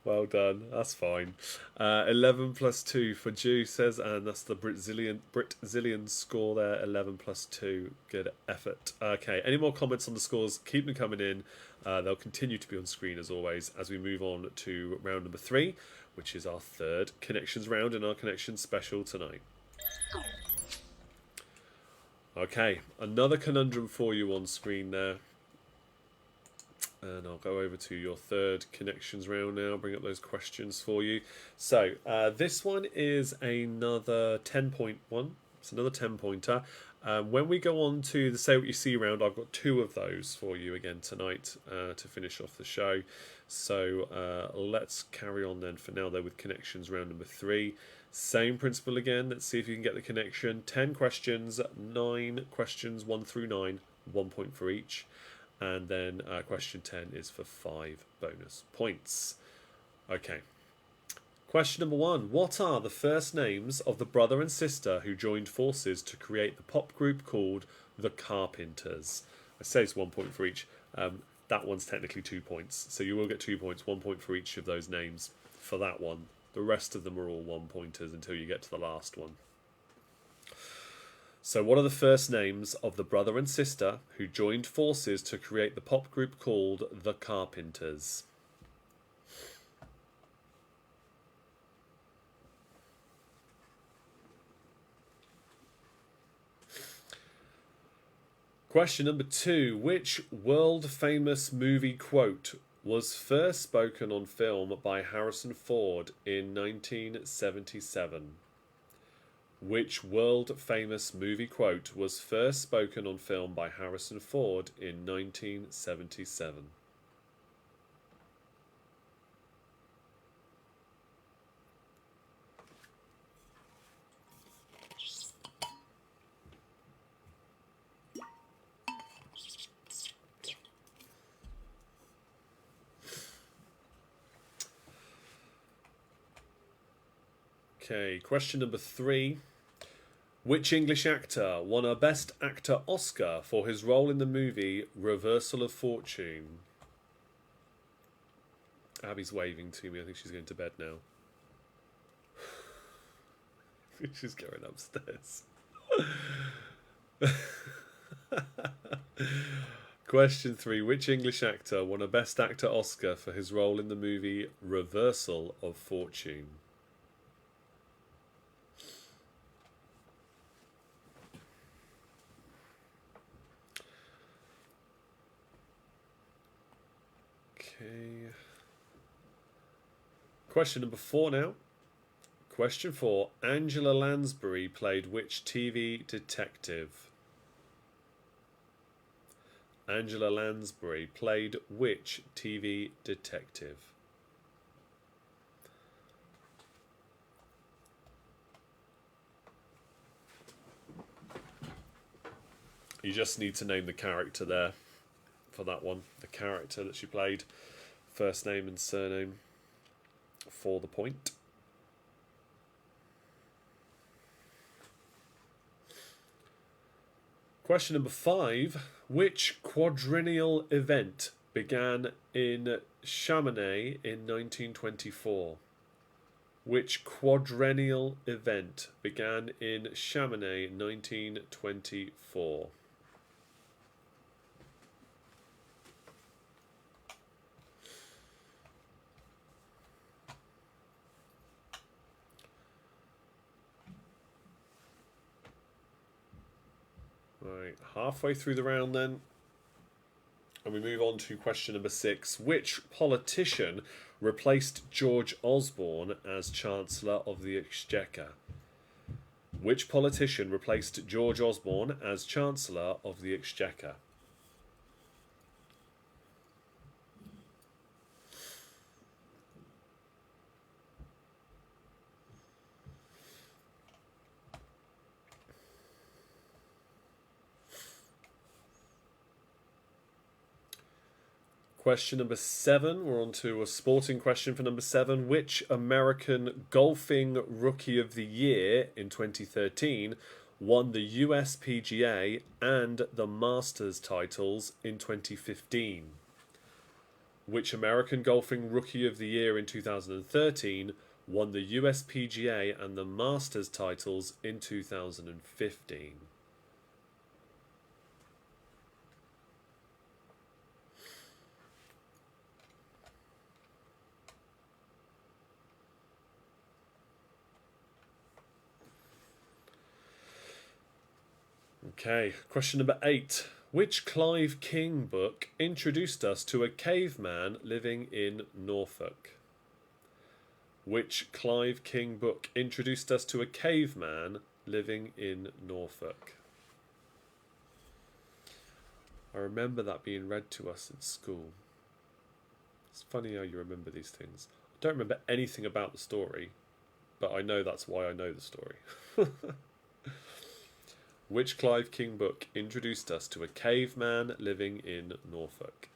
Well done. That's fine. 11 plus 2 for Jew says, and that's the Britzillion score there. 11 plus 2. Good effort. Okay, any more comments on the scores? Keep them coming in. They'll continue to be on screen as always as we move on to round number 3, which is our third connections round in our connections special tonight. Okay, another conundrum for you on screen there. And I'll go over to your third connections round now, bring up those questions for you. So, this one is another 10-point one. It's another 10-pointer. When we go on to the Say What You See round, I've got 2 of those for you again tonight to finish off the show. So let's carry on then for now, though, with connections round number 3. Same principle again. Let's see if you can get the connection. 10 questions, 9 questions, 1 through 9, 1 point for each. And then question 10 is for 5 bonus points. Okay. Question number 1. What are the first names of the brother and sister who joined forces to create the pop group called The Carpenters? I say it's 1 point for each. That one's technically 2 points. So you will get 2 points, 1 point for each of those names for that one. The rest of them are all 1-pointers until you get to the last one. So what are the first names of the brother and sister who joined forces to create the pop group called The Carpenters? Question number 2. Which world-famous movie quote was first spoken on film by Harrison Ford in 1977? Which world-famous movie quote was first spoken on film by Harrison Ford in 1977? Okay, question number 3. Which English actor won a Best Actor Oscar for his role in the movie Reversal of Fortune? Abby's waving to me. I think she's going to bed now. She's going upstairs. Question 3. Which English actor won a Best Actor Oscar for his role in the movie Reversal of Fortune? Okay. Question number 4 now. Question 4. Angela Lansbury played which TV detective? Angela Lansbury played which TV detective? You just need to name the character there for that one. The character that she played. First name and surname for the point. Question number 5. Which quadrennial event began in Chamonix in 1924? Which quadrennial event began in Chamonix in 1924? Right, halfway through the round then. And we move on to question number 6. Which politician replaced George Osborne as Chancellor of the Exchequer? Which politician replaced George Osborne as Chancellor of the Exchequer? Question number 7. We're on to a sporting question for number 7. Which American golfing Rookie of the Year in 2013 won the US PGA and the Masters titles in 2015? Which American golfing Rookie of the Year in 2013 won the US PGA and the Masters titles in 2015? Okay, question number 8. Which Clive King book introduced us to a caveman living in Norfolk? Which Clive King book introduced us to a caveman living in Norfolk. I remember that being read to us at school. It's funny how you remember these things. I don't remember anything about the story, but I know that's why I know the story. Which Clive King book introduced us to a caveman living in Norfolk?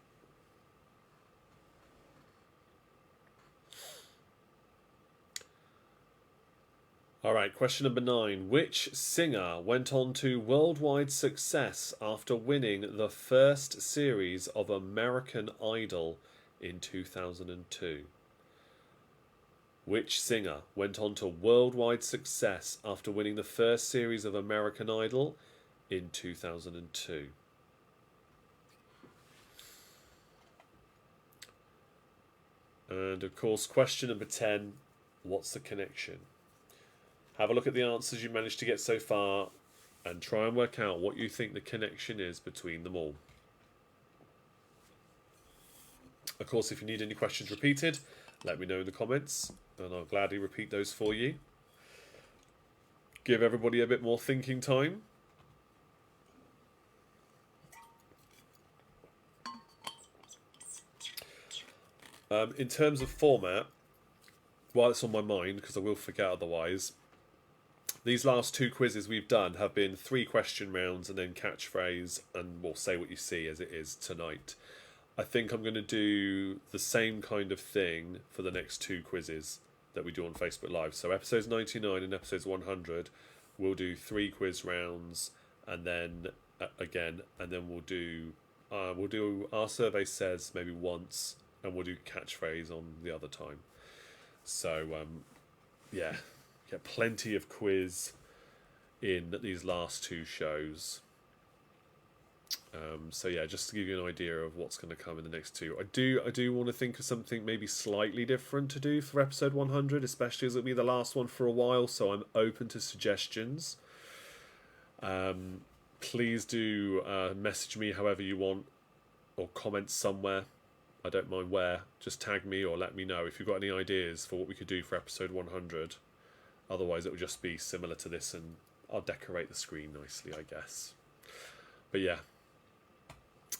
Alright, question number 9. Which singer went on to worldwide success after winning the first series of American Idol in 2002? Which singer went on to worldwide success after winning the first series of American Idol in 2002? And of course, question number 10. What's the connection? Have a look at the answers you managed to get so far and try and work out what you think the connection is between them all. Of course, if you need any questions repeated, let me know in the comments and I'll gladly repeat those for you. Give everybody a bit more thinking time. In terms of format, while it's on my mind, because I will forget otherwise, these last 2 quizzes we've done have been 3 question rounds and then catchphrase, and we'll say what you see as it is tonight. I think I'm going to do the same kind of thing for the next 2 quizzes that we do on Facebook Live. So episodes 99 and episodes 100, we'll do 3 quiz rounds, and then again, and then we'll do Our Survey Says maybe once, and we'll do catchphrase on the other time. So yeah. Get plenty of quiz in these last 2 shows. So yeah, just to give you an idea of what's going to come in the next 2. I do want to think of something maybe slightly different to do for episode 100, especially as it'll be the last one for a while, so I'm open to suggestions. Please do message me however you want, or comment somewhere. I don't mind where. Just tag me or let me know if you've got any ideas for what we could do for episode 100. Otherwise, it will just be similar to this, and I'll decorate the screen nicely, I guess. But yeah,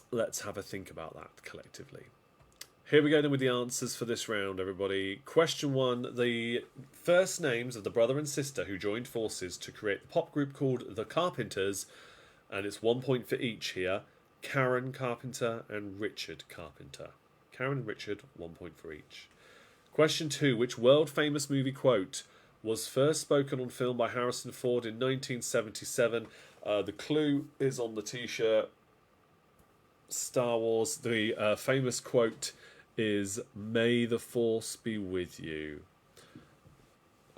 let's have a think about that collectively. Here we go then with the answers for this round, everybody. Question 1. The first names of the brother and sister who joined forces to create the pop group called The Carpenters, and it's 1 point for each here. Karen Carpenter and Richard Carpenter. Karen and Richard, 1 point for each. Question 2. Which world-famous movie quote was first spoken on film by Harrison Ford in 1977? The clue is on the t-shirt. Star Wars. The famous quote is, "May the Force be with you."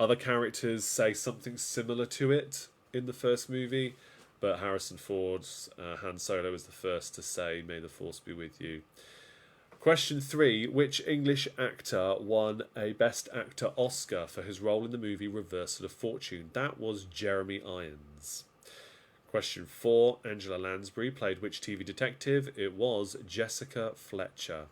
Other characters say something similar to it in the first movie, but Harrison Ford's Han Solo was the first to say, "May the Force be with you." Question 3. Which English actor won a Best Actor Oscar for his role in the movie Reversal of Fortune? That was Jeremy Irons. Question 4. Angela Lansbury played which TV detective? It was Jessica Fletcher.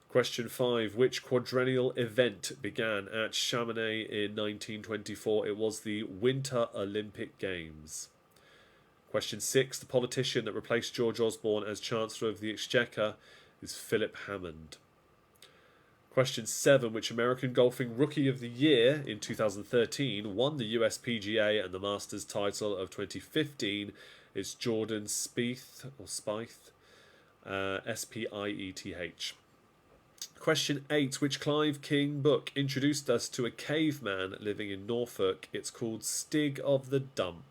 Question 5. Which quadrennial event began at Chamonix in 1924? It was the Winter Olympic Games. Question 6. The politician that replaced George Osborne as Chancellor of the Exchequer is Philip Hammond. Question 7. Which American golfing Rookie of the Year in 2013 won the USPGA and the Masters title of 2015? It's Jordan Spieth, or Spieth, Spieth. Question 8. Which Clive King book introduced us to a caveman living in Norfolk? It's called Stig of the Dump.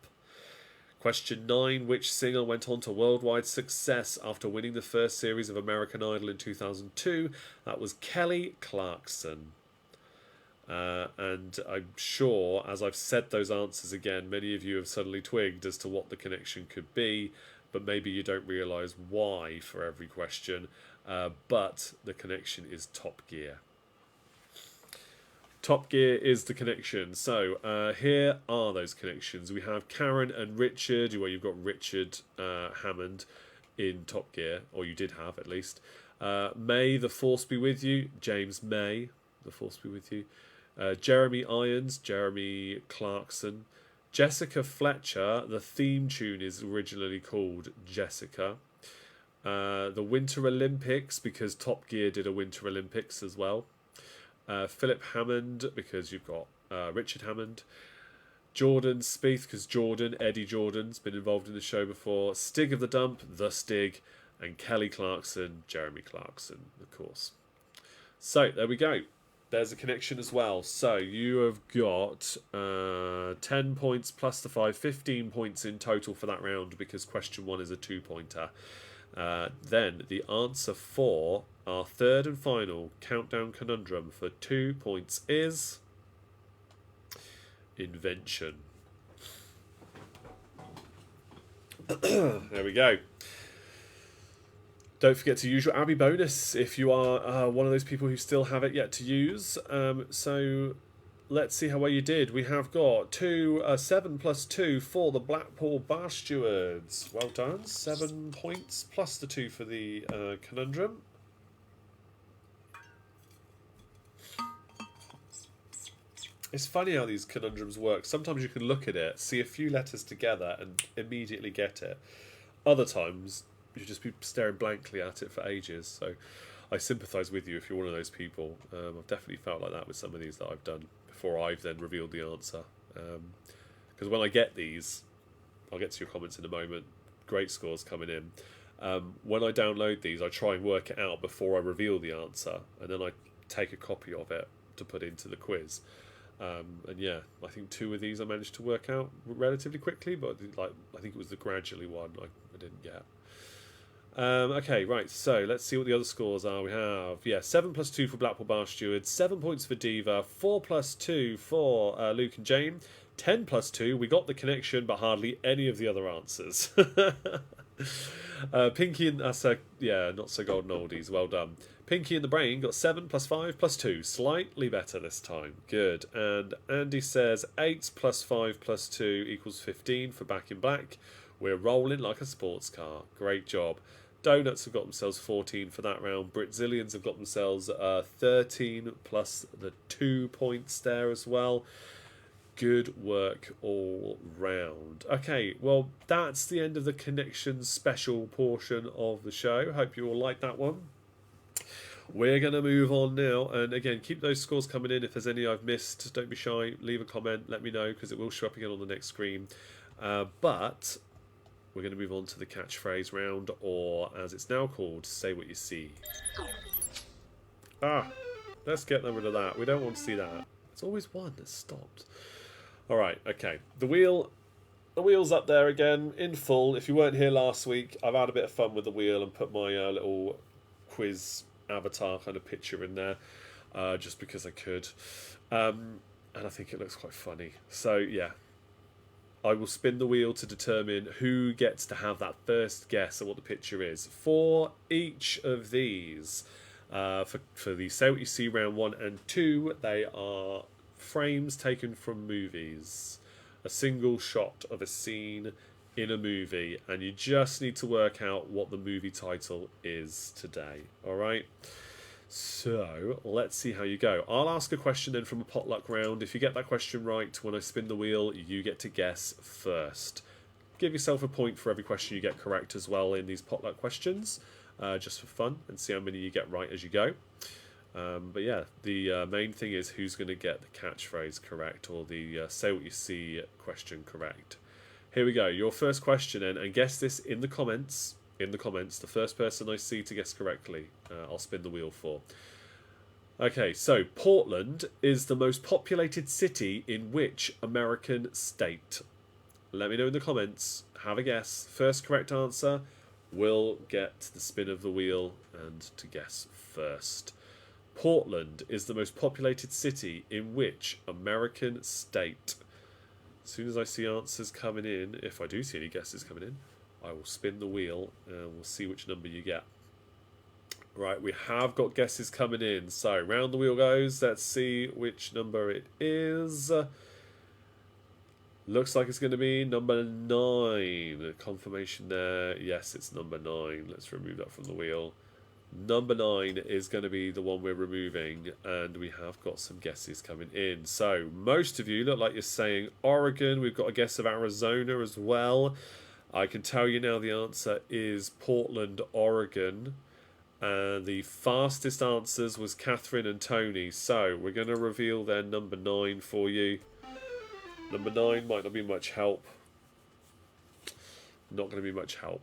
Question 9. Which singer went on to worldwide success after winning the first series of American Idol in 2002? That was Kelly Clarkson. And I'm sure, as I've said those answers again, many of you have suddenly twigged as to what the connection could be, but maybe you don't realise why for every question. But the connection is Top Gear. Top Gear is the connection. So here are those connections. We have Karen and Richard, where you've got Richard Hammond in Top Gear, or you did have at least. May the Force be with you, James May, the Force be with you. Jeremy Irons, Jeremy Clarkson. Jessica Fletcher, the theme tune is originally called Jessica. The Winter Olympics, because Top Gear did a Winter Olympics as well. Philip Hammond, because you've got Richard Hammond. Jordan Spieth, because Eddie Jordan's been involved in the show before. Stig of the Dump, The Stig. And Kelly Clarkson, Jeremy Clarkson, of course. So, there we go. There's a connection as well. So, you have got 10 points plus the 5, 15 points in total for that round, because question 1 is a 2-pointer. Then the answer for our third and final countdown conundrum for 2 points is invention. There we go. Don't forget to use your Abby bonus if you are one of those people who still have it yet to use. So let's see how well you did. We have got 7 plus 2 for the Blackpool Bar Stewards. Well done. 7 points plus the 2 for the conundrum. It's funny how these conundrums work. Sometimes you can look at it, see a few letters together and immediately get it. Other times you just be staring blankly at it for ages. So I sympathise with you if you're one of those people. I've definitely felt like that with some of these that I've done before I've then revealed the answer. Because when I get these, I'll get to your comments in a moment, great scores coming in. When I download these, I try and work it out before I reveal the answer, and then I take a copy of it to put into the quiz. And yeah, I think 2 of these I managed to work out relatively quickly, but I think it was the gradually one I didn't get. Okay, right, so let's see what the other scores are. We have, 7 plus 2 for Blackpool Bar Stewards, 7 points for Diva, 4 plus 2 for Luke and Jane, 10 plus 2, we got the connection, but hardly any of the other answers. Pinky and, not so golden oldies, well done. Pinky and the Brain got 7 plus 5 plus 2, slightly better this time, good. And Andy says 8 plus 5 plus 2 equals 15 for Back in Black. We're rolling like a sports car, great job. Donuts have got themselves 14 for that round. Britzillions have got themselves 13 plus the 2 points there as well. Good work all round. Okay, well, that's the end of the Connections special portion of the show. Hope you all like that one. We're going to move on now. And again, keep those scores coming in. If there's any I've missed, don't be shy. Leave a comment. Let me know, because it will show up again on the next screen. But we're going to move on to the catchphrase round, or as it's now called, Say What You See. Let's get rid of that. We don't want to see that. It's always one that's stopped. All right, okay. The wheel's up there again in full. If you weren't here last week, I've had a bit of fun with the wheel and put my little quiz avatar kind of picture in there, just because I could. And I think it looks quite funny. So yeah, I will spin the wheel to determine who gets to have that first guess at what the picture is. For each of these, for the Say What You See round 1 and 2, they are frames taken from movies. A single shot of a scene in a movie, and you just need to work out what the movie title is today. Alright? So, let's see how you go. I'll ask a question then from a potluck round. If you get that question right, when I spin the wheel, you get to guess first. Give yourself a point for every question you get correct as well in these potluck questions, just for fun, and see how many you get right as you go. But yeah, the main thing is who's going to get the catchphrase correct, or the Say What You See question correct. Here we go. Your first question then, and guess this in the comments. The first person I see to guess correctly, I'll spin the wheel for. Okay, so Portland is the most populated city in which American state? Let me know in the comments. Have a guess. First correct answer will get the spin of the wheel and to guess first. Portland is the most populated city in which American state? As soon as I see answers coming in, if I do see any guesses coming in, I will spin the wheel and we'll see which number you get. Right, we have got guesses coming in. So, round the wheel goes. Let's see which number it is. Looks like it's going to be number 9. Confirmation there. Yes, it's number 9. Let's remove that from the wheel. Number 9 is going to be the one we're removing, and we have got some guesses coming in. So most of you look like you're saying Oregon. We've got a guess of Arizona as well. I can tell you now the answer is Portland, Oregon. And the fastest answers was Catherine and Tony. So we're going to reveal their number 9 for you. Number 9 might not be much help. Not going to be much help.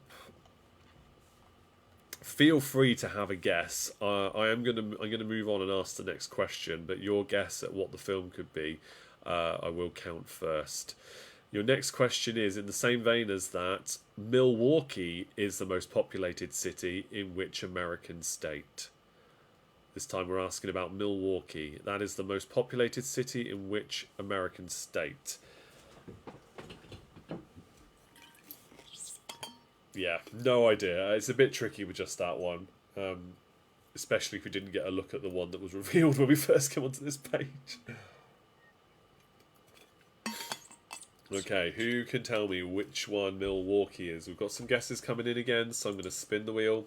Feel free to have a guess. I'm gonna move on and ask the next question, but your guess at what the film could be, I will count first. Your next question is, in the same vein as that, Milwaukee is the most populated city in which American state? This time we're asking about Milwaukee. That is the most populated city in which American state? Yeah, no idea. It's a bit tricky with just that one. Especially if we didn't get a look at the one that was revealed when we first came onto this page. Okay, who can tell me which one Milwaukee is? We've got some guesses coming in again, so I'm going to spin the wheel.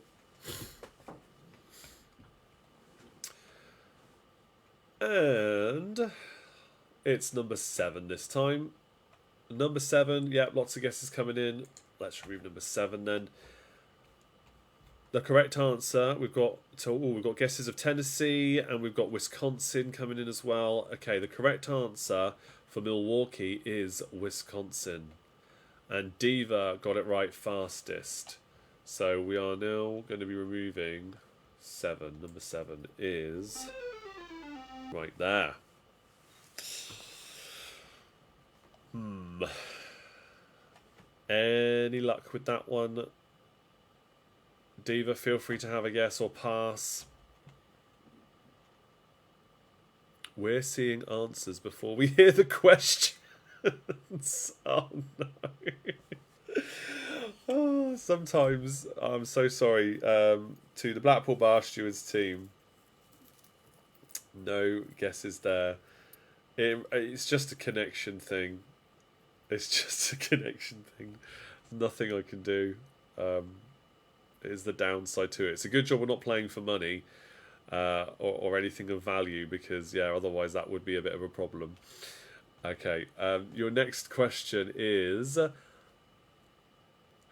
And it's number 7 this time. Number 7, yeah, lots of guesses coming in. Let's remove number 7 then. The correct answer, we've got guesses of Tennessee and we've got Wisconsin coming in as well. Okay, the correct answer for Milwaukee is Wisconsin. And Diva got it right fastest. So we are now going to be removing 7. Number 7 is right there. Any luck with that one? Diva, feel free to have a guess or pass. We're seeing answers before we hear the questions. Oh no. Oh, sometimes I'm so sorry to the Blackpool Bar Stewards team. No guesses there. It's just a connection thing. It's just a connection thing. Nothing I can do. Is the downside to it. It's a good job we're not playing for money or anything of value, because yeah, otherwise that would be a bit of a problem. Okay, your next question is,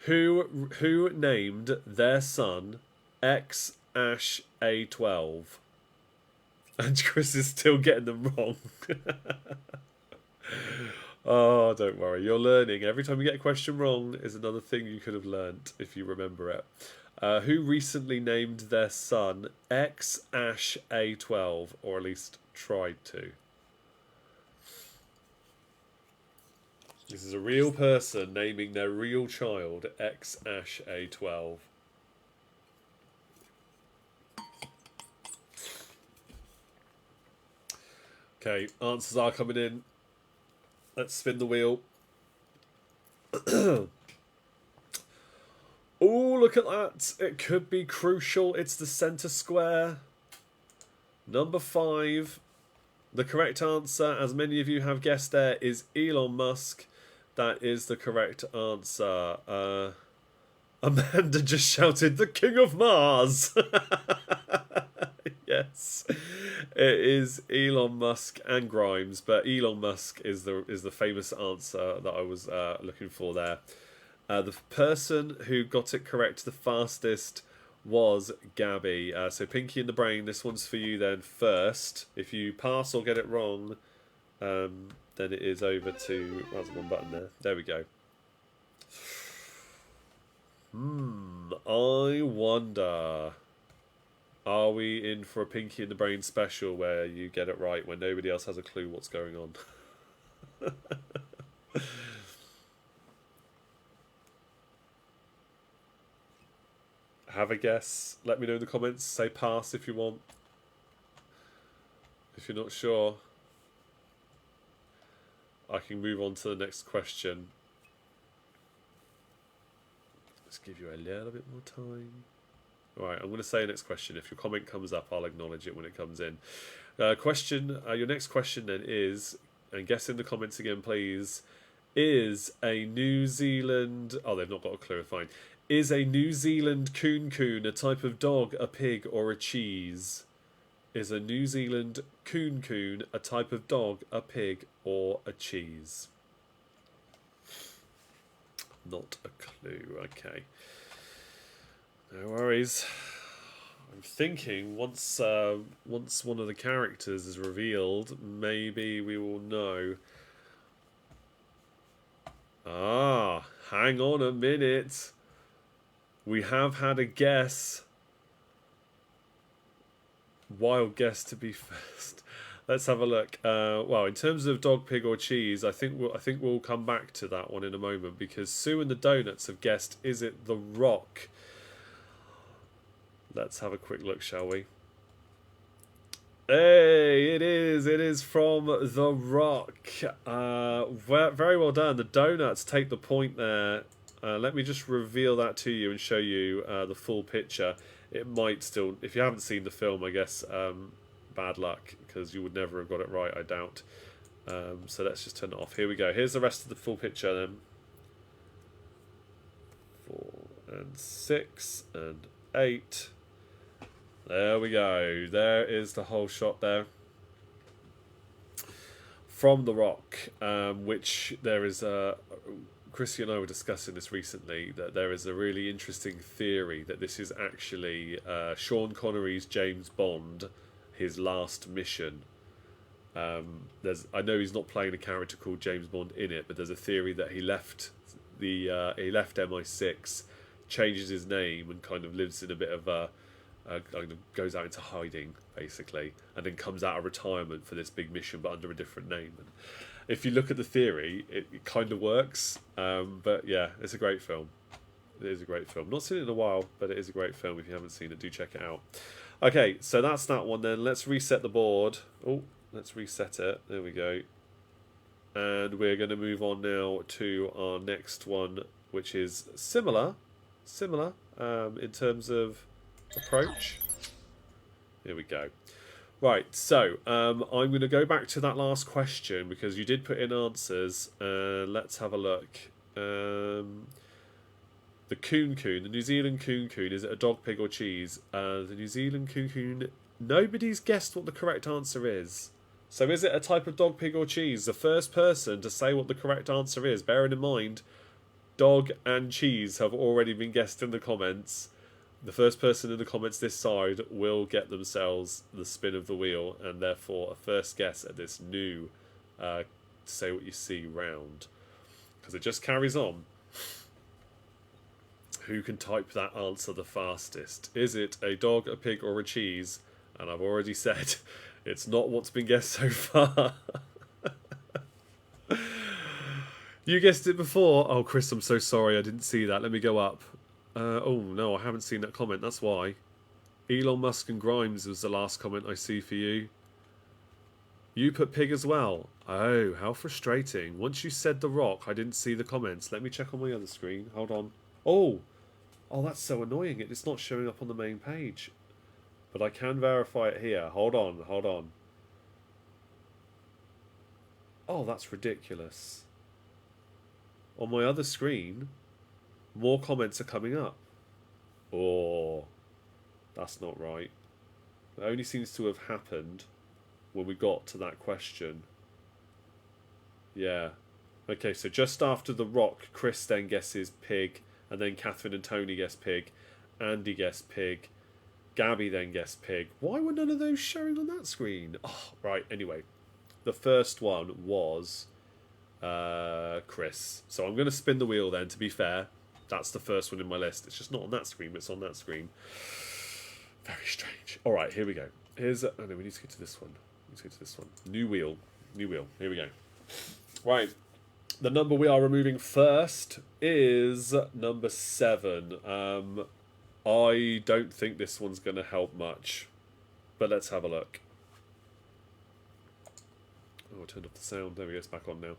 who named their son X Ash A12? And Chris is still getting them wrong. Oh, don't worry. You're learning. Every time you get a question wrong is another thing you could have learnt if you remember it. Who recently named their son X Ash A12, or at least tried to? This is a real person naming their real child X Ash A12. Okay, answers are coming in. Let's spin the wheel. Oh, look at that. It could be crucial. It's the centre square. Number 5. The correct answer, as many of you have guessed there, is Elon Musk. That is the correct answer. Amanda just shouted, "The King of Mars!" Yes, it is Elon Musk and Grimes, but Elon Musk is the famous answer that I was looking for there. The person who got it correct the fastest was Gabby. So Pinky in the Brain, this one's for you then first. If you pass or get it wrong, then it is over to... There's one button there. There we go. I wonder... Are we in for a Pinky in the Brain special where you get it right when nobody else has a clue what's going on? Have a guess. Let me know in the comments. Say pass if you want. If you're not sure, I can move on to the next question. Let's give you a little bit more time. Alright, I'm going to say the next question. If your comment comes up, I'll acknowledge it when it comes in. Your next question then is, and guess in the comments again please, is a New Zealand... Oh, they've not got a clue, fine. Is a New Zealand coon coon a type of dog, a pig, or a cheese? Is a New Zealand coon coon a type of dog, a pig, or a cheese? Not a clue. Okay. No worries. I'm thinking once one of the characters is revealed, maybe we will know. Ah, hang on a minute. We have had a guess. Wild guess to be first. Let's have a look. Well, in terms of dog, pig, or cheese, I think we'll come back to that one in a moment because Sue and the Donuts have guessed. Is it The Rock? Let's have a quick look, shall we? Hey, it is. It is from The Rock. Very well done. The Donuts take the point there. Let me just reveal that to you and show you the full picture. It might still, if you haven't seen the film, I guess, bad luck, because you would never have got it right, I doubt. So let's just turn it off. Here we go. Here's the rest of the full picture then. 4 and 6 and 8. There we go. There is the whole shot there. From The Rock, which there is a... Chrissy and I were discussing this recently, that there is a really interesting theory that this is actually Sean Connery's James Bond, his last mission. I know he's not playing a character called James Bond in it, but there's a theory that he left MI6, changes his name, and kind of lives in a bit of a kind of goes out into hiding basically, and then comes out of retirement for this big mission, but under a different name. And if you look at the theory, it kind of works. But yeah, it's a great film. It is a great film. Not seen it in a while, but it is a great film. If you haven't seen it, do check it out. Okay, so that's that one then. Let's reset the board. Oh, let's reset it. There we go. And we're going to move on now to our next one, which is similar in terms of approach. Here we go. Right, so I'm going to go back to that last question because you did put in answers. Let's have a look. The coon coon, the New Zealand coon coon, is it a dog, pig, or cheese? The New Zealand coon coon, nobody's guessed what the correct answer is. So is it a type of dog, pig, or cheese? The first person to say what the correct answer is, bearing in mind, dog and cheese have already been guessed in the comments. The first person in the comments this side will get themselves the spin of the wheel and therefore a first guess at this new Say What You See round. Because it just carries on. Who can type that answer the fastest? Is it a dog, a pig, or a cheese? And I've already said it's not what's been guessed so far. You guessed it before. Oh, Chris, I'm so sorry. I didn't see that. Let me go up. Oh, no, I haven't seen that comment. That's why. Elon Musk and Grimes was the last comment I see for you. You put pig as well. Oh, how frustrating. Once you said The Rock, I didn't see the comments. Let me check on my other screen. Hold on. Oh, that's so annoying. It's not showing up on the main page. But I can verify it here. Hold on. Oh, that's ridiculous. On my other screen, more comments are coming up. Oh, that's not right. It only seems to have happened when we got to that question. Yeah. Okay, so just after The Rock, Chris then guesses pig, and then Catherine and Tony guess pig, Andy guessed pig, Gabby then guessed pig. Why were none of those showing on that screen? Oh, right, anyway. The first one was Chris. So I'm going to spin the wheel then, to be fair. That's the first one in my list. It's just not on that screen, but it's on that screen. Very strange. All right, here we go. Oh no, we need to get to this one. New wheel. Here we go. Right. The number we are removing first is number 7. I don't think this one's going to help much, but let's have a look. Oh, I turned off the sound. There we go. It's back on now.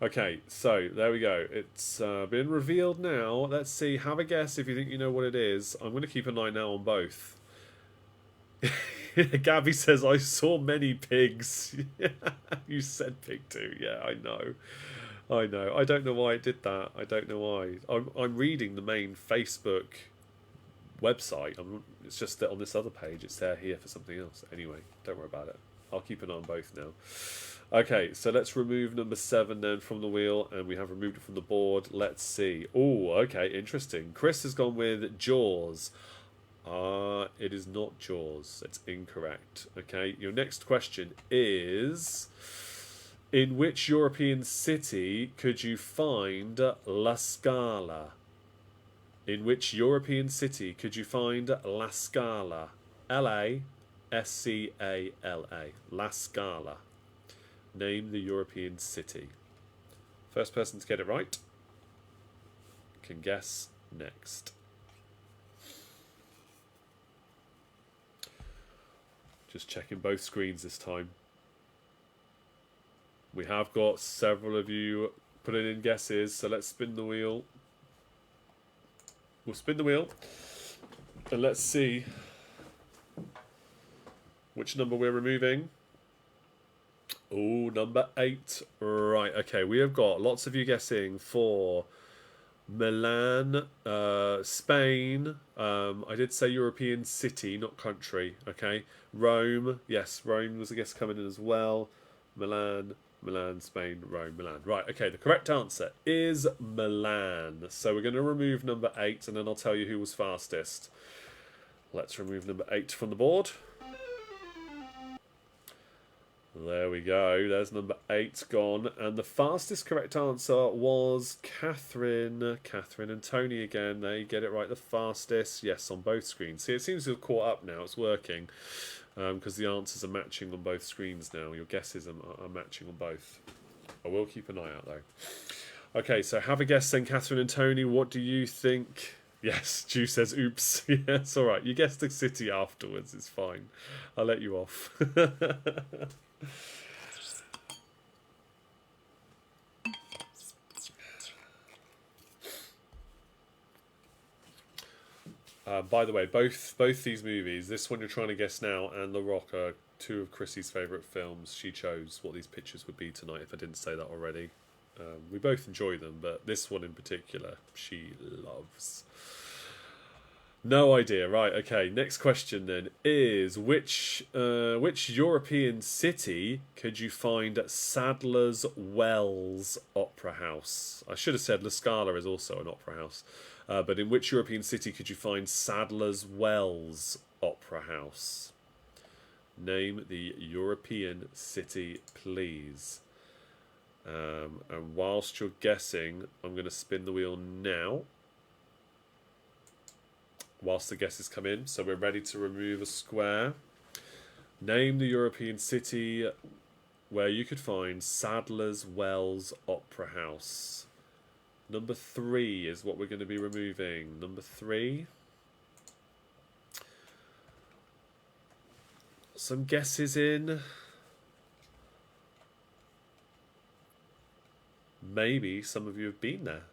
Okay, so there we go. It's been revealed now. Let's see. Have a guess if you think you know what it is. I'm going to keep an eye now on both. Gabby says, I saw many pigs. You said pig too. Yeah, I know. I know. I don't know why it did that. I don't know why. I'm reading the main Facebook website. It's just that on this other page, it's there here for something else. Anyway, don't worry about it. I'll keep an eye on both now. Okay, so let's remove number 7 then from the wheel, and we have removed it from the board. Let's see. Oh, okay, interesting. Chris has gone with Jaws. It is not Jaws. It's incorrect. Okay, your next question is: in which European city could you find La Scala? In which European city could you find La Scala? L-A-S-C-A-L-A. La Scala. Name the European city. First person to get it right can guess next. Just checking both screens this time. We have got several of you putting in guesses, so let's spin the wheel. We'll spin the wheel and let's see which number we're removing. Oh, number 8. Right, okay, we have got lots of you guessing for Milan, Spain. I did say European city, not country. Okay, Rome. Yes, Rome was a guess coming in as well. Milan, Spain, Rome, Milan. Right. Okay. The correct answer is Milan. So we're going to remove number 8, and then I'll tell you who was fastest. Let's remove number 8 from the board. There we go. There's number 8 gone. And the fastest correct answer was Catherine. Catherine and Tony again. They get it right the fastest. Yes, on both screens. See, it seems to have caught up now. It's working. Because the answers are matching on both screens now. Your guesses are matching on both. I will keep an eye out, though. Okay, so have a guess then, Catherine and Tony. What do you think? Yes, Ju says, oops. Yes, all right. You guessed the city afterwards. It's fine. I'll let you off. By the way, both these movies, this one you're trying to guess now and The Rock, are 2 of Chrissy's favourite films. She chose what these pictures would be tonight, if I didn't say that already. We both enjoy them, but this one in particular, she loves. No idea. Right, okay. Next question then is which European city could you find Sadler's Wells Opera House? I should have said La Scala is also an opera house. But in which European city could you find Sadler's Wells Opera House? Name the European city, please. And whilst you're guessing, I'm going to spin the wheel now. Whilst the guesses come in, so we're ready to remove a square. Name the European city where you could find Sadler's Wells Opera House. Number 3 is what we're going to be removing. Number 3. Some guesses in. Maybe some of you have been there.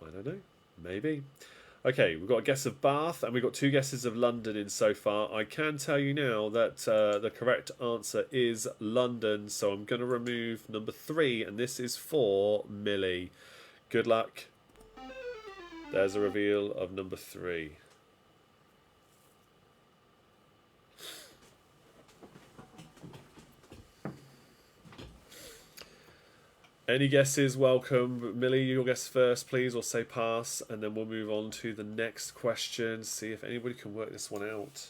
I don't know. Maybe. Okay, we've got a guess of Bath, and we've got 2 guesses of London in so far. I can tell you now that the correct answer is London, so I'm going to remove number 3, and this is for Millie. Good luck. There's a reveal of number 3. Any guesses? Welcome. Millie, you'll guess first, please, or say pass, and then we'll move on to the next question. See if anybody can work this one out.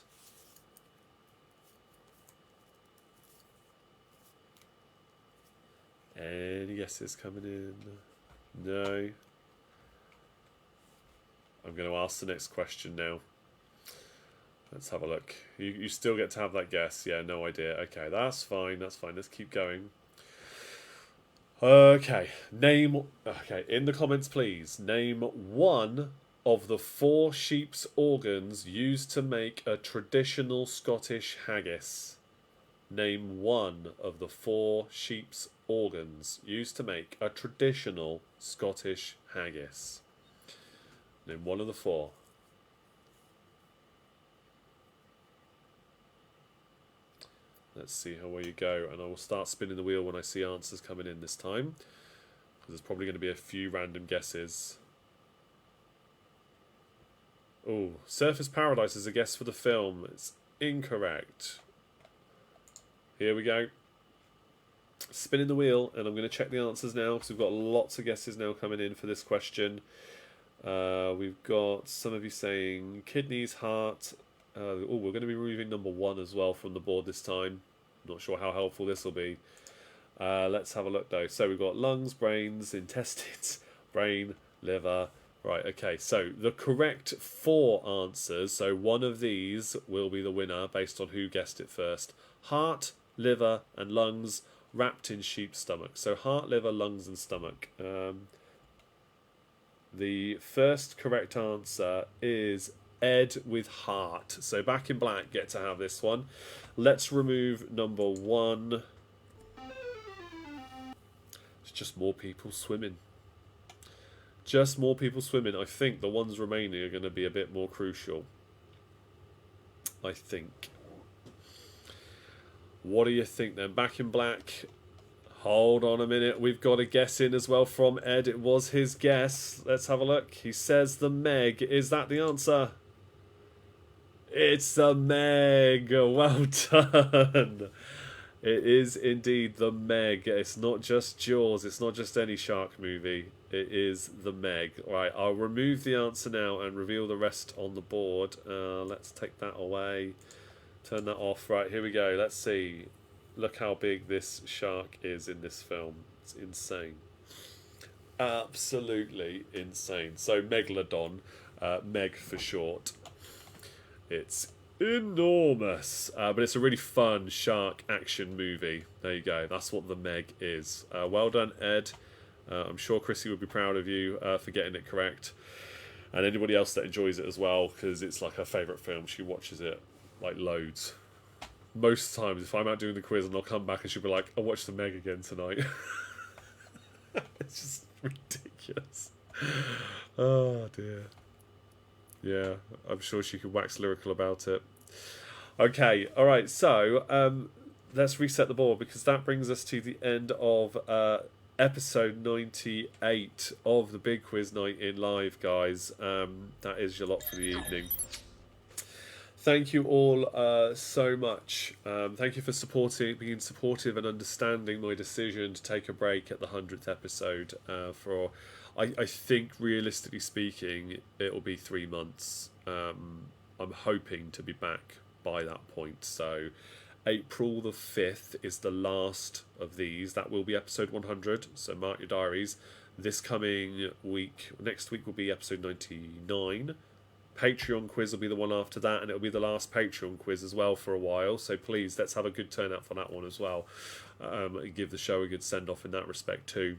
Any guesses coming in? No. I'm going to ask the next question now. Let's have a look. You still get to have that guess. Yeah, no idea. Okay, that's fine. That's fine. Let's keep going. Okay, in the comments, please, name one of the 4 sheep's organs used to make a traditional Scottish haggis. Name one of the 4 sheep's organs used to make a traditional Scottish haggis. Name one of the 4. Let's see how well you go, and I will start spinning the wheel when I see answers coming in this time. There's probably going to be a few random guesses. Oh, Surface Paradise is a guess for the film. It's incorrect. Here we go. Spinning the wheel, and I'm going to check the answers now because we've got lots of guesses now coming in for this question. We've got some of you saying kidneys, heart. We're going to be removing number 1 as well from the board this time. Not sure how helpful this will be. Let's have a look though. So we've got lungs, brains, intestines, brain, liver. Right, okay, so the correct 4 answers, so one of these will be the winner based on who guessed it first. Heart, liver, and lungs wrapped in sheep's stomach. So heart, liver, lungs, and stomach. The first correct answer is Ed with heart. So Back in Black get to have this one. Let's remove number 1. It's just more people swimming. Just more people swimming. I think the ones remaining are going to be a bit more crucial. I think. What do you think then? Back in Black. Hold on a minute. We've got a guess in as well from Ed. It was his guess. Let's have a look. He says the Meg. Is that the answer? It's the Meg. Well done. It is indeed the Meg. It's not just Jaws. It's not just any shark movie. It is the Meg. Right, I'll remove the answer now and reveal the rest on the board. Let's take that away. Turn that off. Right, here we go. Let's see. Look how big this shark is in this film. It's insane. Absolutely insane. So Megalodon, Meg for short. It's enormous, but it's a really fun shark action movie. There you go. That's what the Meg is. Well done, Ed. I'm sure Chrissy would be proud of you for getting it correct, and anybody else that enjoys it as well, because it's like her favourite film. She watches it like loads. Most times, if I'm out doing the quiz and I'll come back and she'll be like, "I watched the Meg again tonight." It's just ridiculous. Oh dear. Yeah, I'm sure she could wax lyrical about it. Okay, all right. So let's reset the board because that brings us to the end of episode 98 of the Big Quiz Night in Live, guys. That is your lot for the evening. Thank you all so much. Thank you for being supportive and understanding my decision to take a break at the 100th episode. I think, realistically speaking, it will be 3 months. I'm hoping to be back by that point. So April the 5th is the last of these. That will be episode 100. So mark your diaries. This coming week, next week will be episode 99. Patreon quiz will be the one after that, and it'll be the last Patreon quiz as well for a while. So please, let's have a good turnout for that one as well. Give the show a good send-off in that respect too.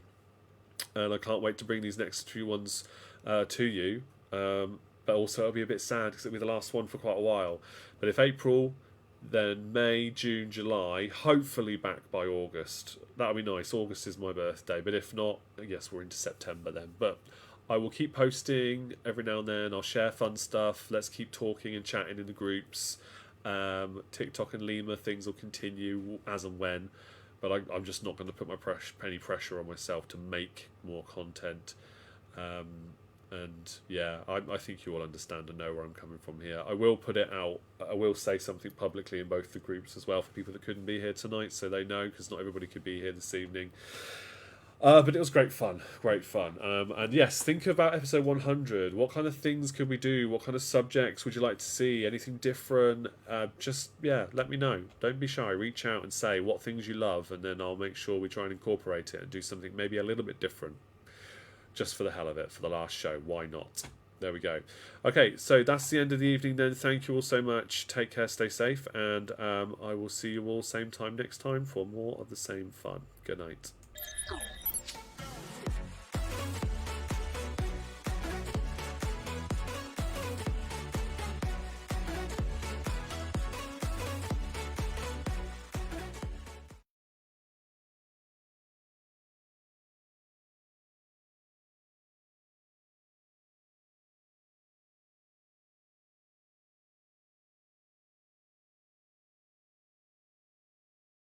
And I can't wait to bring these next few ones to you. But also it'll be a bit sad because it'll be the last one for quite a while. But if April, then May, June, July, hopefully back by August. That'll be nice. August is my birthday. But if not, I guess we're into September then. But I will keep posting every now and then. I'll share fun stuff. Let's keep talking and chatting in the groups. TikTok and Lima, things will continue as and when. But I'm just not going to put any pressure on myself to make more content. And yeah, I think you all understand and know where I'm coming from here. I will put it out. I will say something publicly in both the groups as well for people that couldn't be here tonight, so they know, because not everybody could be here this evening. But it was great fun. And yes, think about episode 100. What kind of things could we do? What kind of subjects would you like to see? Anything different? Just, let me know. Don't be shy. Reach out and say what things you love, and then I'll make sure we try and incorporate it and do something maybe a little bit different. Just for the hell of it, for the last show. Why not? There we go. Okay, so that's the end of the evening then. Thank you all so much. Take care, stay safe, and I will see you all same time next time for more of the same fun. Good night.